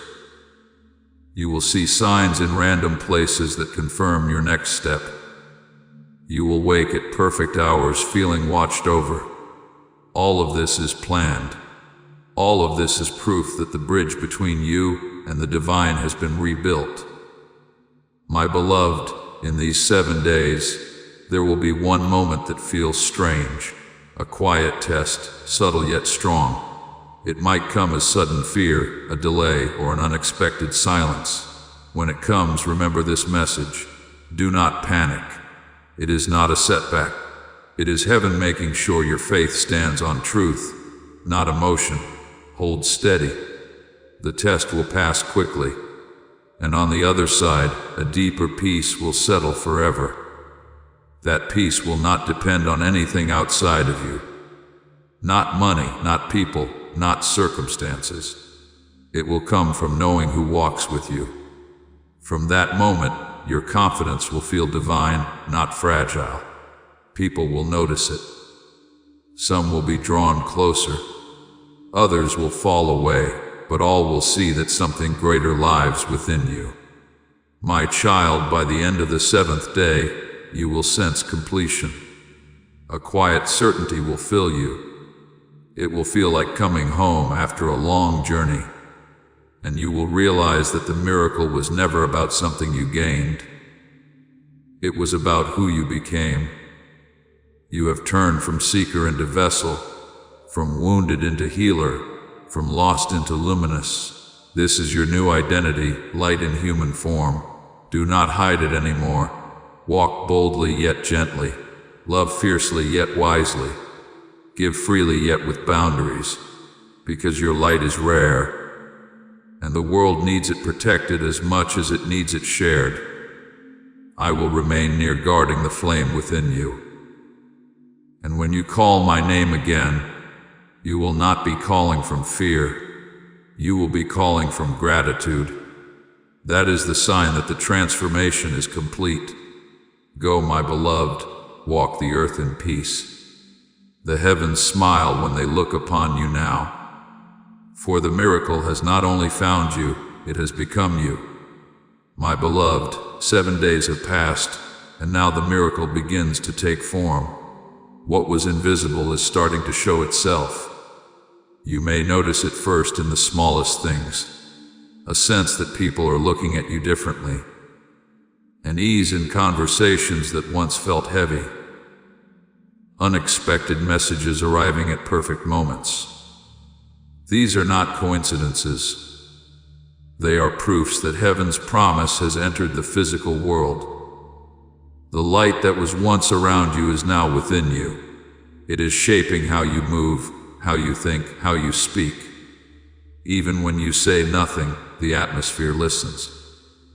You will see signs in random places that confirm your next step. You will wake at perfect hours feeling watched over. All of this is planned. All of this is proof that the bridge between you and the divine has been rebuilt. My beloved, in these 7 days, there will be one moment that feels strange, a quiet test, subtle yet strong. It might come as sudden fear, a delay, or an unexpected silence. When it comes, remember this message. Do not panic. It is not a setback. It is heaven making sure your faith stands on truth, not emotion. Hold steady. The test will pass quickly, and on the other side, a deeper peace will settle forever. That peace will not depend on anything outside of you. Not money, not people, not circumstances. It will come from knowing who walks with you. From that moment, your confidence will feel divine, not fragile. People will notice it. Some will be drawn closer. Others will fall away, but all will see that something greater lives within you. My child, by the end of the 7th day, you will sense completion. A quiet certainty will fill you. It will feel like coming home after a long journey. And you will realize that the miracle was never about something you gained. It was about who you became. You have turned from seeker into vessel, from wounded into healer, from lost into luminous. This is your new identity, light in human form. Do not hide it anymore. Walk boldly yet gently. Love fiercely yet wisely. Give freely yet with boundaries, because your light is rare, and the world needs it protected as much as it needs it shared. I will remain near, guarding the flame within you. And when you call my name again, you will not be calling from fear. You will be calling from gratitude. That is the sign that the transformation is complete. Go, my beloved, walk the earth in peace. The heavens smile when they look upon you now. For the miracle has not only found you, it has become you. My beloved, 7 days have passed, and now the miracle begins to take form. What was invisible is starting to show itself. You may notice it first in the smallest things. A sense that people are looking at you differently. An ease in conversations that once felt heavy. Unexpected messages arriving at perfect moments. These are not coincidences. They are proofs that heaven's promise has entered the physical world. The light that was once around you is now within you. It is shaping how you move, how you think, how you speak. Even when you say nothing, the atmosphere listens.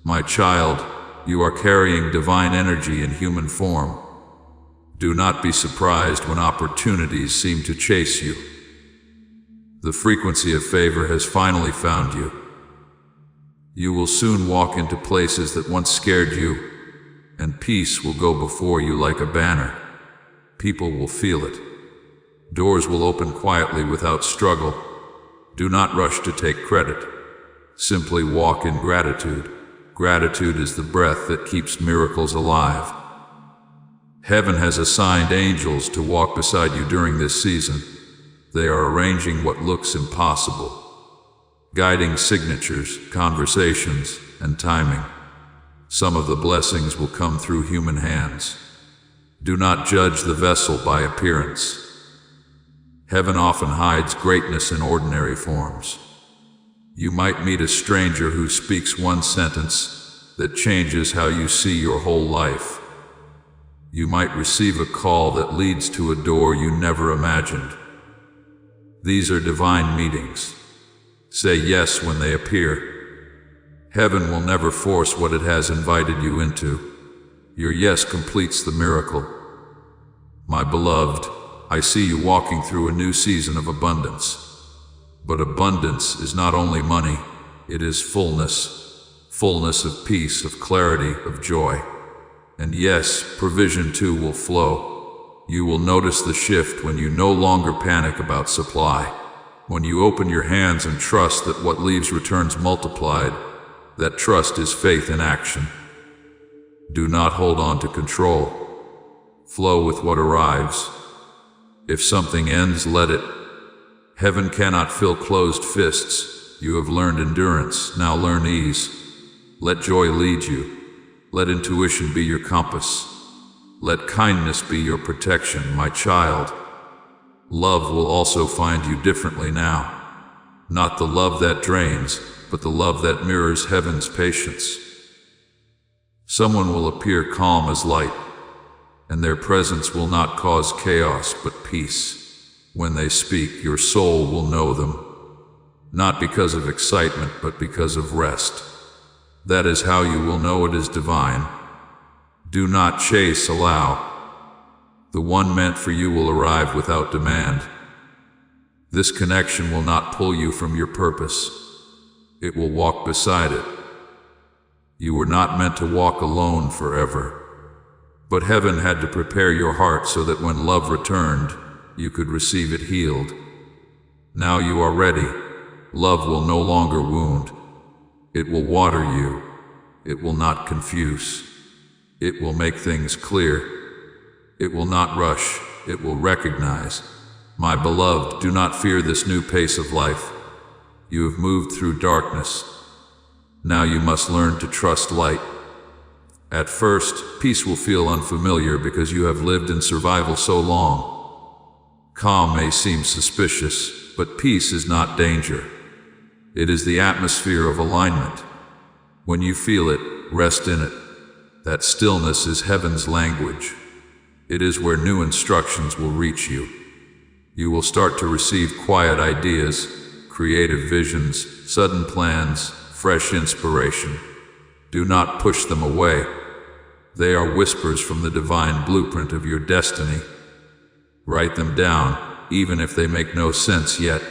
My child, you are carrying divine energy in human form. Do not be surprised when opportunities seem to chase you. The frequency of favor has finally found you. You will soon walk into places that once scared you, and peace will go before you like a banner. People will feel it. Doors will open quietly without struggle. Do not rush to take credit. Simply walk in gratitude. Gratitude is the breath that keeps miracles alive. Heaven has assigned angels to walk beside you during this season. They are arranging what looks impossible, guiding signatures, conversations, and timing. Some of the blessings will come through human hands. Do not judge the vessel by appearance. Heaven often hides greatness in ordinary forms. You might meet a stranger who speaks one sentence that changes how you see your whole life. You might receive a call that leads to a door you never imagined. These are divine meetings. Say yes when they appear. Heaven will never force what it has invited you into. Your yes completes the miracle. My beloved, I see you walking through a new season of abundance. But abundance is not only money, it is fullness. Fullness of peace, of clarity, of joy. And yes, provision too will flow. You will notice the shift when you no longer panic about supply. When you open your hands and trust that what leaves returns multiplied. That trust is faith in action. Do not hold on to control. Flow with what arrives. If something ends, let it. Heaven cannot fill closed fists. You have learned endurance, now learn ease. Let joy lead you. Let intuition be your compass. Let kindness be your protection, my child. Love will also find you differently now. Not the love that drains, but the love that mirrors heaven's patience. Someone will appear calm as light, and their presence will not cause chaos but peace. When they speak, your soul will know them, not because of excitement, but because of rest. That is how you will know it is divine. Do not chase, allow. The one meant for you will arrive without demand. This connection will not pull you from your purpose. It will walk beside it. You were not meant to walk alone forever. But heaven had to prepare your heart so that when love returned, you could receive it healed. Now you are ready. Love will no longer wound. It will water you. It will not confuse. It will make things clear. It will not rush. It will recognize. My beloved, do not fear this new pace of life. You have moved through darkness. Now you must learn to trust light. At first, peace will feel unfamiliar because you have lived in survival so long. Calm may seem suspicious, but peace is not danger. It is the atmosphere of alignment. When you feel it, rest in it. That stillness is heaven's language. It is where new instructions will reach you. You will start to receive quiet ideas, creative visions, sudden plans, fresh inspiration. Do not push them away. They are whispers from the divine blueprint of your destiny. Write them down, even if they make no sense yet.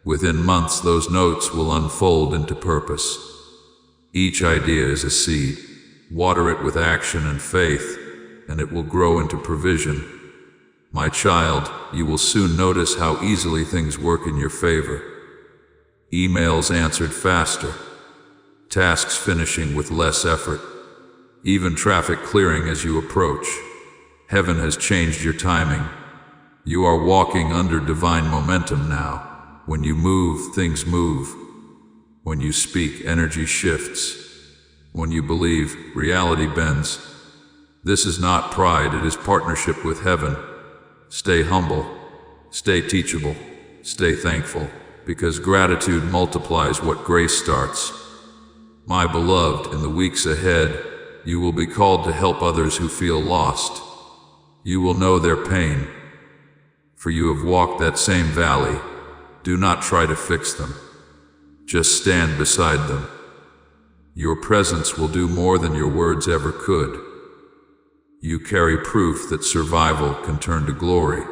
Within months, those notes will unfold into purpose. Each idea is a seed. Water it with action and faith, and it will grow into provision. My child, you will soon notice how easily things work in your favor. Emails answered faster. Tasks finishing with less effort. Even traffic clearing as you approach. Heaven has changed your timing. You are walking under divine momentum now. When you move, things move. When you speak, energy shifts. When you believe, reality bends. This is not pride, it is partnership with heaven. Stay humble, stay teachable, stay thankful, because gratitude multiplies what grace starts. My beloved, in the weeks ahead, you will be called to help others who feel lost. You will know their pain, for you have walked that same valley. Do not try to fix them. Just stand beside them. Your presence will do more than your words ever could. You carry proof that survival can turn to glory.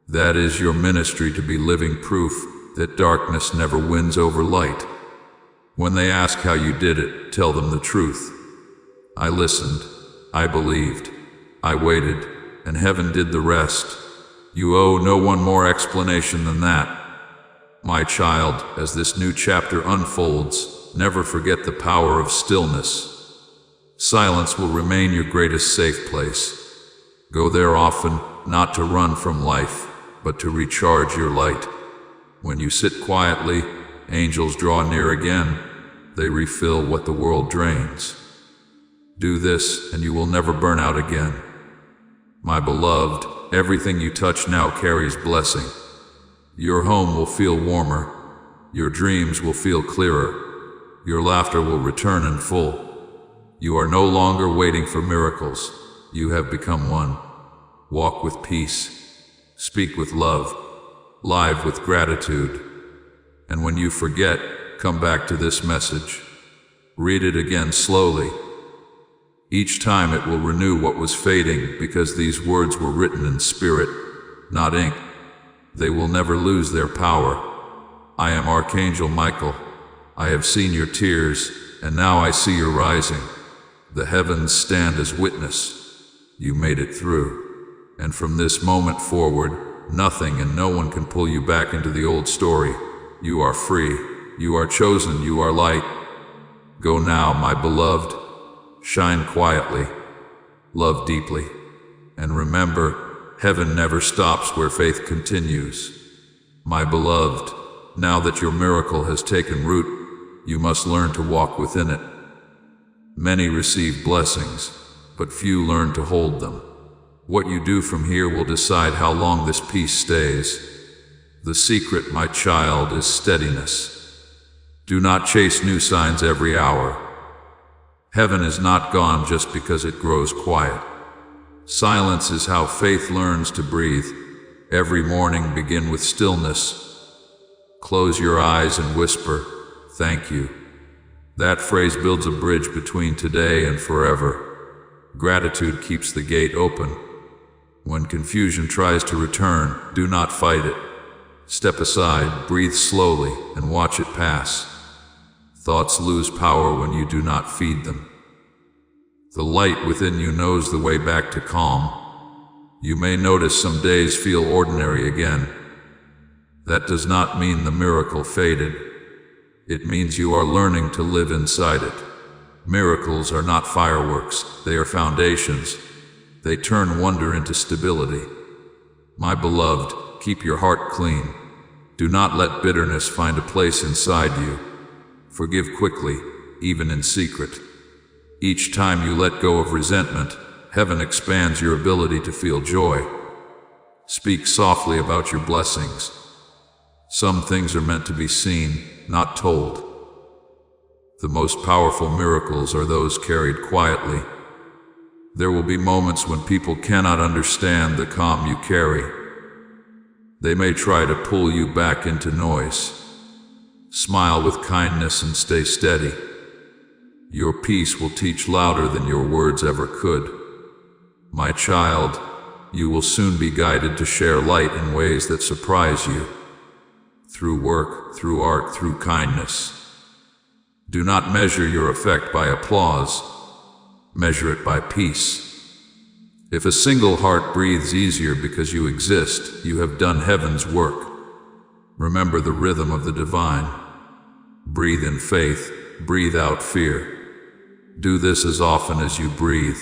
That is your ministry, to be living proof that darkness never wins over light. When they ask how you did it, tell them the truth. I listened, I believed, I waited, and heaven did the rest. You owe no one more explanation than that. My child, as this new chapter unfolds, never forget the power of stillness. Silence will remain your greatest safe place. Go there often, not to run from life, but to recharge your light. When you sit quietly, angels draw near again. They refill what the world drains. Do this, and you will never burn out again. My beloved, everything you touch now carries blessing. Your home will feel warmer. Your dreams will feel clearer. Your laughter will return in full. You are no longer waiting for miracles. You have become one. Walk with peace. Speak with love. Live with gratitude. And when you forget, come back to this message. Read it again slowly. Each time it will renew what was fading, because these words were written in spirit, not ink. They will never lose their power. I am Archangel Michael. I have seen your tears, and now I see your rising. The heavens stand as witness. You made it through. And from this moment forward, nothing and no one can pull you back into the old story. You are free. You are chosen. You are light. Go now, my beloved. Shine quietly. Love deeply. And remember, heaven never stops where faith continues. My beloved, now that your miracle has taken root, you must learn to walk within it. Many receive blessings, but few learn to hold them. What you do from here will decide how long this peace stays. The secret, my child, is steadiness. Do not chase new signs every hour. Heaven is not gone just because it grows quiet. Silence is how faith learns to breathe. Every morning begin with stillness. Close your eyes and whisper, "Thank you." That phrase builds a bridge between today and forever. Gratitude keeps the gate open. When confusion tries to return, do not fight it. Step aside, breathe slowly, and watch it pass. Thoughts lose power when you do not feed them. The light within you knows the way back to calm. You may notice some days feel ordinary again. That does not mean the miracle faded. It means you are learning to live inside it. Miracles are not fireworks, they are foundations. They turn wonder into stability. My beloved, keep your heart clean. Do not let bitterness find a place inside you. Forgive quickly, even in secret. Each time you let go of resentment, heaven expands your ability to feel joy. Speak softly about your blessings. Some things are meant to be seen, not told. The most powerful miracles are those carried quietly. There will be moments when people cannot understand the calm you carry. They may try to pull you back into noise. Smile with kindness and stay steady. Your peace will teach louder than your words ever could. My child, you will soon be guided to share light in ways that surprise you. Through work, through art, through kindness. Do not measure your effect by applause. Measure it by peace. If a single heart breathes easier because you exist, you have done heaven's work. Remember the rhythm of the divine. Breathe in faith, breathe out fear. Do this as often as you breathe,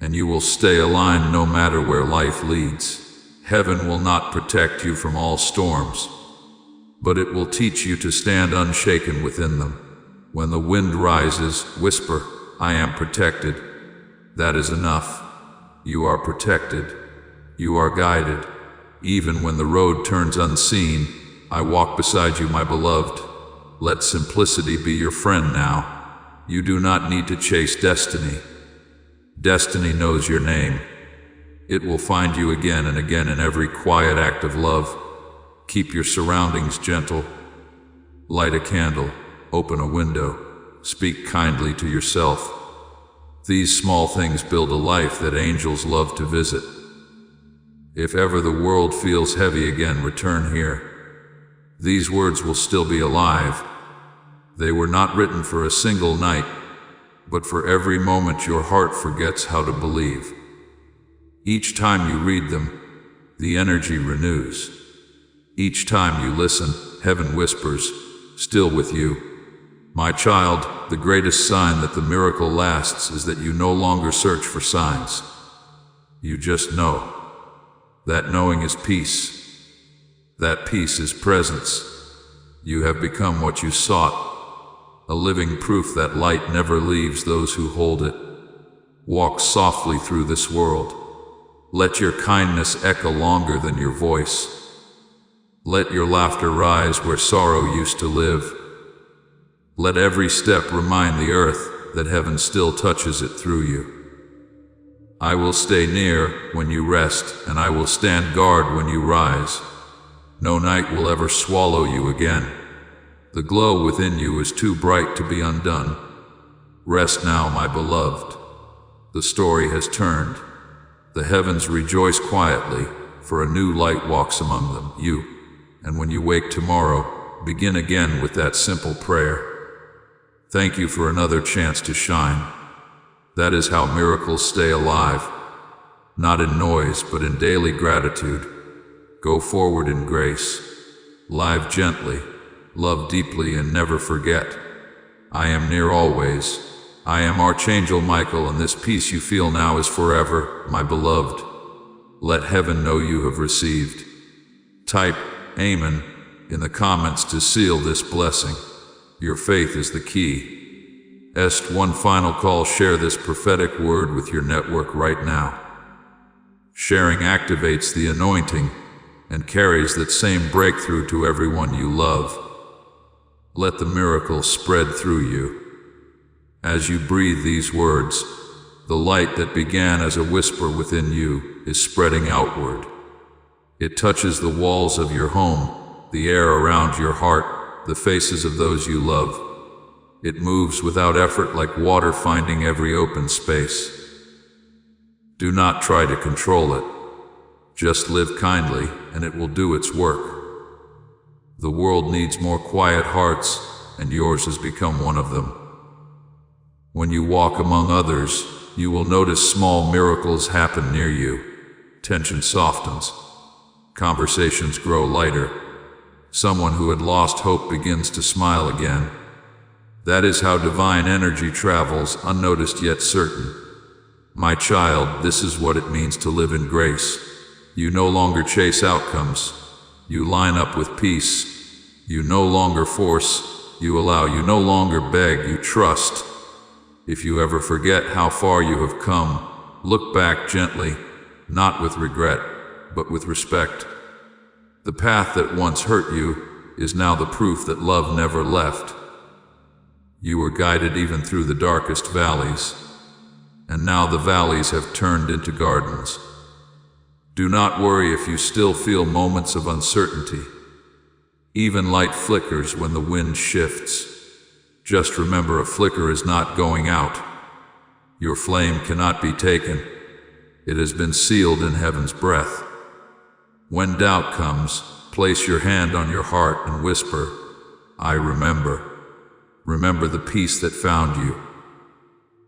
and you will stay aligned no matter where life leads. Heaven will not protect you from all storms, but it will teach you to stand unshaken within them. When the wind rises, whisper, "I am protected." That is enough. You are protected. You are guided. Even when the road turns unseen, I walk beside you, my beloved. Let simplicity be your friend now. You do not need to chase destiny. Destiny knows your name. It will find you again and again in every quiet act of love. Keep your surroundings gentle. Light a candle. Open a window. Speak kindly to yourself. These small things build a life that angels love to visit. If ever the world feels heavy again, return here. These words will still be alive. They were not written for a single night, but for every moment your heart forgets how to believe. Each time you read them, the energy renews. Each time you listen, heaven whispers, "Still with you." My child, the greatest sign that the miracle lasts is that you no longer search for signs. You just know. That knowing is peace. That peace is presence. You have become what you sought, a living proof that light never leaves those who hold it. Walk softly through this world. Let your kindness echo longer than your voice. Let your laughter rise where sorrow used to live. Let every step remind the earth that heaven still touches it through you. I will stay near when you rest, and I will stand guard when you rise. No night will ever swallow you again. The glow within you is too bright to be undone. Rest now, my beloved. The story has turned. The heavens rejoice quietly, for a new light walks among them, you. And when you wake tomorrow, begin again with that simple prayer. Thank you for another chance to shine. That is how miracles stay alive. Not in noise, but in daily gratitude. Go forward in grace. Live gently. Love deeply and never forget. I am near always. I am Archangel Michael, and this peace you feel now is forever, my beloved. Let heaven know you have received. Type Amen in the comments to seal this blessing. Your faith is the key. One final call. Share this prophetic word with your network right now. Sharing activates the anointing and carries that same breakthrough to everyone you love. Let the miracle spread through you. As you breathe these words, the light that began as a whisper within you is spreading outward. It touches the walls of your home, the air around your heart, the faces of those you love. It moves without effort, like water finding every open space. Do not try to control it. Just live kindly, and it will do its work. The world needs more quiet hearts, and yours has become one of them. When you walk among others, you will notice small miracles happen near you. Tension softens. Conversations grow lighter. Someone who had lost hope begins to smile again. That is how divine energy travels, unnoticed yet certain. My child, this is what it means to live in grace. You no longer chase outcomes. You line up with peace. You no longer force. You allow. You no longer beg. You trust. If you ever forget how far you have come, look back gently, not with regret, but with respect. The path that once hurt you is now the proof that love never left. You were guided even through the darkest valleys, and now the valleys have turned into gardens. Do not worry if you still feel moments of uncertainty. Even light flickers when the wind shifts. Just remember, a flicker is not going out. Your flame cannot be taken. It has been sealed in heaven's breath. When doubt comes, place your hand on your heart and whisper, I remember. Remember the peace that found you.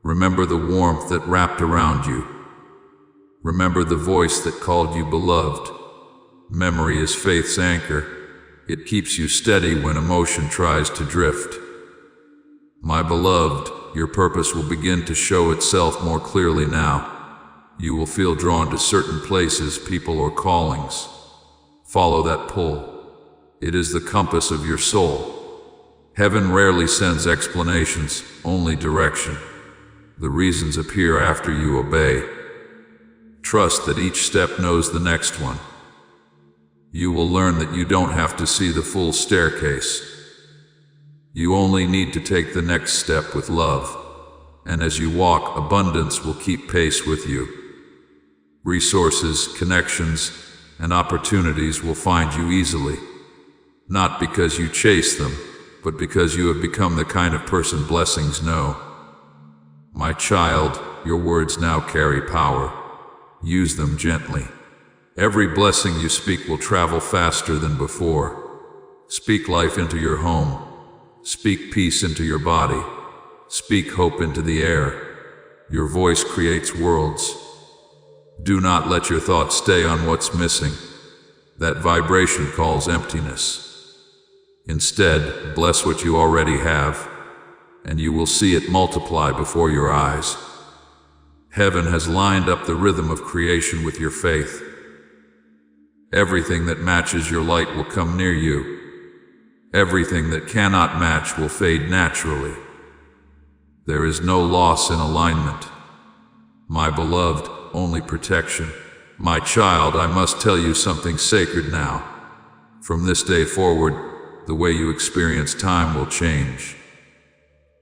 Remember the warmth that wrapped around you. Remember the voice that called you beloved. Memory is faith's anchor. It keeps you steady when emotion tries to drift. My beloved, your purpose will begin to show itself more clearly now. You will feel drawn to certain places, people, or callings. Follow that pull. It is the compass of your soul. Heaven rarely sends explanations, only direction. The reasons appear after you obey. Trust that each step knows the next one. You will learn that you don't have to see the full staircase. You only need to take the next step with love. And as you walk, abundance will keep pace with you. Resources, connections, and opportunities will find you easily. Not because you chase them, but because you have become the kind of person blessings know. My child, your words now carry power. Use them gently. Every blessing you speak will travel faster than before. Speak life into your home. Speak peace into your body. Speak hope into the air. Your voice creates worlds. Do not let your thoughts stay on what's missing. That vibration calls emptiness. Instead, bless what you already have, and you will see it multiply before your eyes. Heaven has lined up the rhythm of creation with your faith. Everything that matches your light will come near you. Everything that cannot match will fade naturally. There is no loss in alignment. My beloved, only protection. My child, I must tell you something sacred now. From this day forward, the way you experience time will change.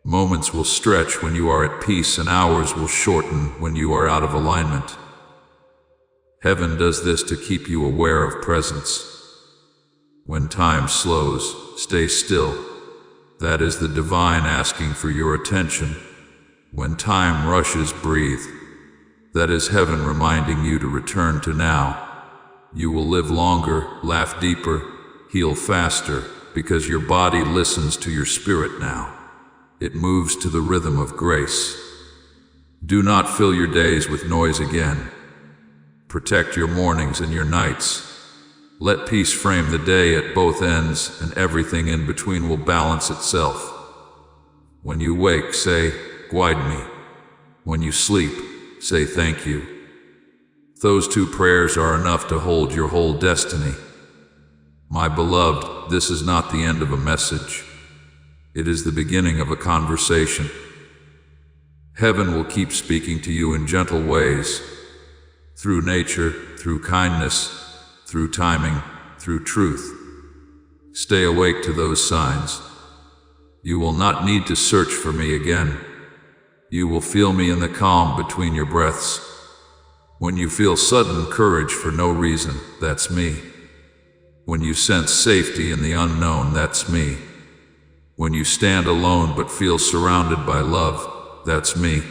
Moments will stretch when you are at peace, and hours will shorten when you are out of alignment. Heaven does this to keep you aware of presence. When time slows, stay still. That is the divine asking for your attention. When time rushes, breathe. That is heaven reminding you to return to now. You will live longer, laugh deeper, heal faster, because your body listens to your spirit now. It moves to the rhythm of grace. Do not fill your days with noise again. Protect your mornings and your nights. Let peace frame the day at both ends, and everything in between will balance itself. When you wake, say, guide me. When you sleep, say thank you. Those two prayers are enough to hold your whole destiny. My beloved, this is not the end of a message. It is the beginning of a conversation. Heaven will keep speaking to you in gentle ways, through nature, through kindness, through timing, through truth. Stay awake to those signs. You will not need to search for me again. You will feel me in the calm between your breaths. When you feel sudden courage for no reason, that's me. When you sense safety in the unknown, that's me. When you stand alone but feel surrounded by love, that's me.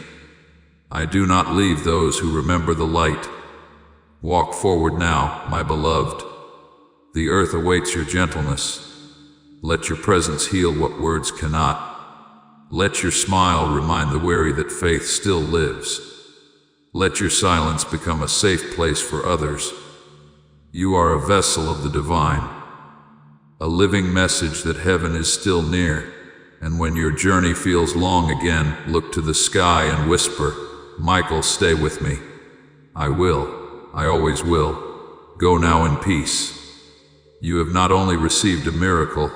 I do not leave those who remember the light. Walk forward now, my beloved. The earth awaits your gentleness. Let your presence heal what words cannot. Let your smile remind the weary that faith still lives. Let your silence become a safe place for others. You are a vessel of the divine, a living message that heaven is still near. And when your journey feels long again, look to the sky and whisper, "Michael, stay with me. I will. I always will. Go now in peace." You have not only received a miracle,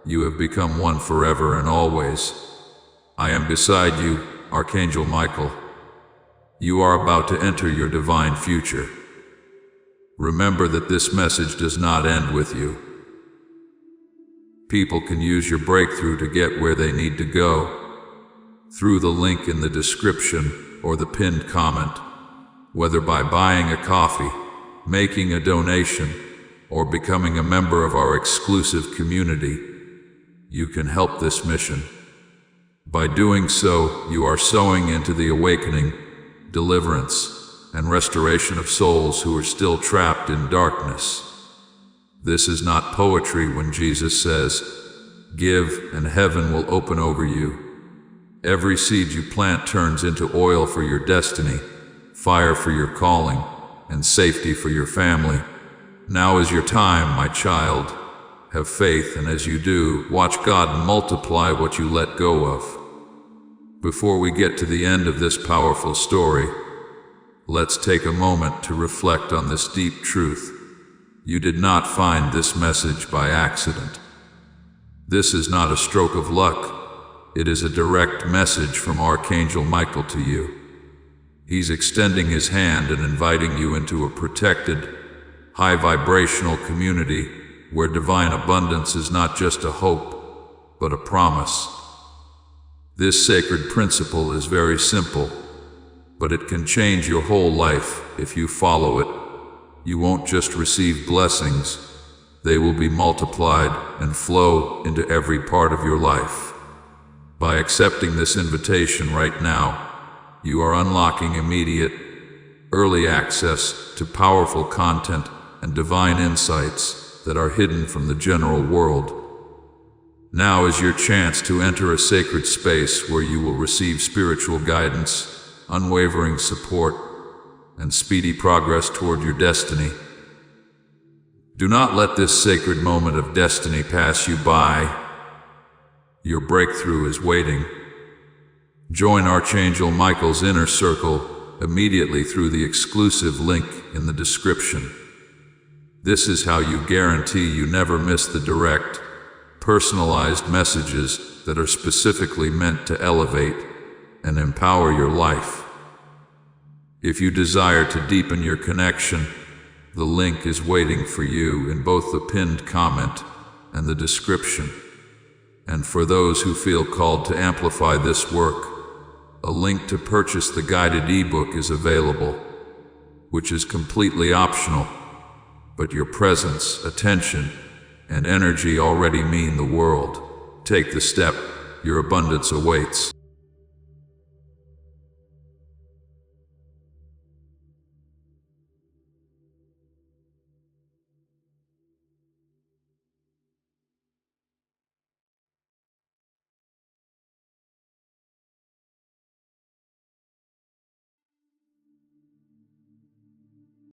you have become one forever and always. I am beside you, Archangel Michael. You are about to enter your divine future. Remember that this message does not end with you. People can use your breakthrough to get where they need to go, through the link in the description or the pinned comment. Whether by buying a coffee, making a donation, or becoming a member of our exclusive community, you can help this mission. By doing so, you are sowing into the awakening, deliverance, and restoration of souls who are still trapped in darkness. This is not poetry when Jesus says, "Give, and heaven will open over you." Every seed you plant turns into oil for your destiny, fire for your calling, and safety for your family. Now is your time, my child. Have faith, and as you do, watch God multiply what you let go of. Before we get to the end of this powerful story, let's take a moment to reflect on this deep truth. You did not find this message by accident. This is not a stroke of luck. It is a direct message from Archangel Michael to you. He's extending his hand and inviting you into a protected, high-vibrational community where divine abundance is not just a hope, but a promise. This sacred principle is very simple, but it can change your whole life if you follow it. You won't just receive blessings, they will be multiplied and flow into every part of your life. By accepting this invitation right now, you are unlocking immediate, early access to powerful content and divine insights that are hidden from the general world. Now is your chance to enter a sacred space where you will receive spiritual guidance, unwavering support, and speedy progress toward your destiny. Do not let this sacred moment of destiny pass you by. Your breakthrough is waiting. Join Archangel Michael's inner circle immediately through the exclusive link in the description. This is how you guarantee you never miss the direct, personalized messages that are specifically meant to elevate and empower your life. If you desire to deepen your connection, the link is waiting for you in both the pinned comment and the description. And for those who feel called to amplify this work, a link to purchase the guided ebook is available, which is completely optional, but your presence, attention, and energy already mean the world. Take the step, your abundance awaits.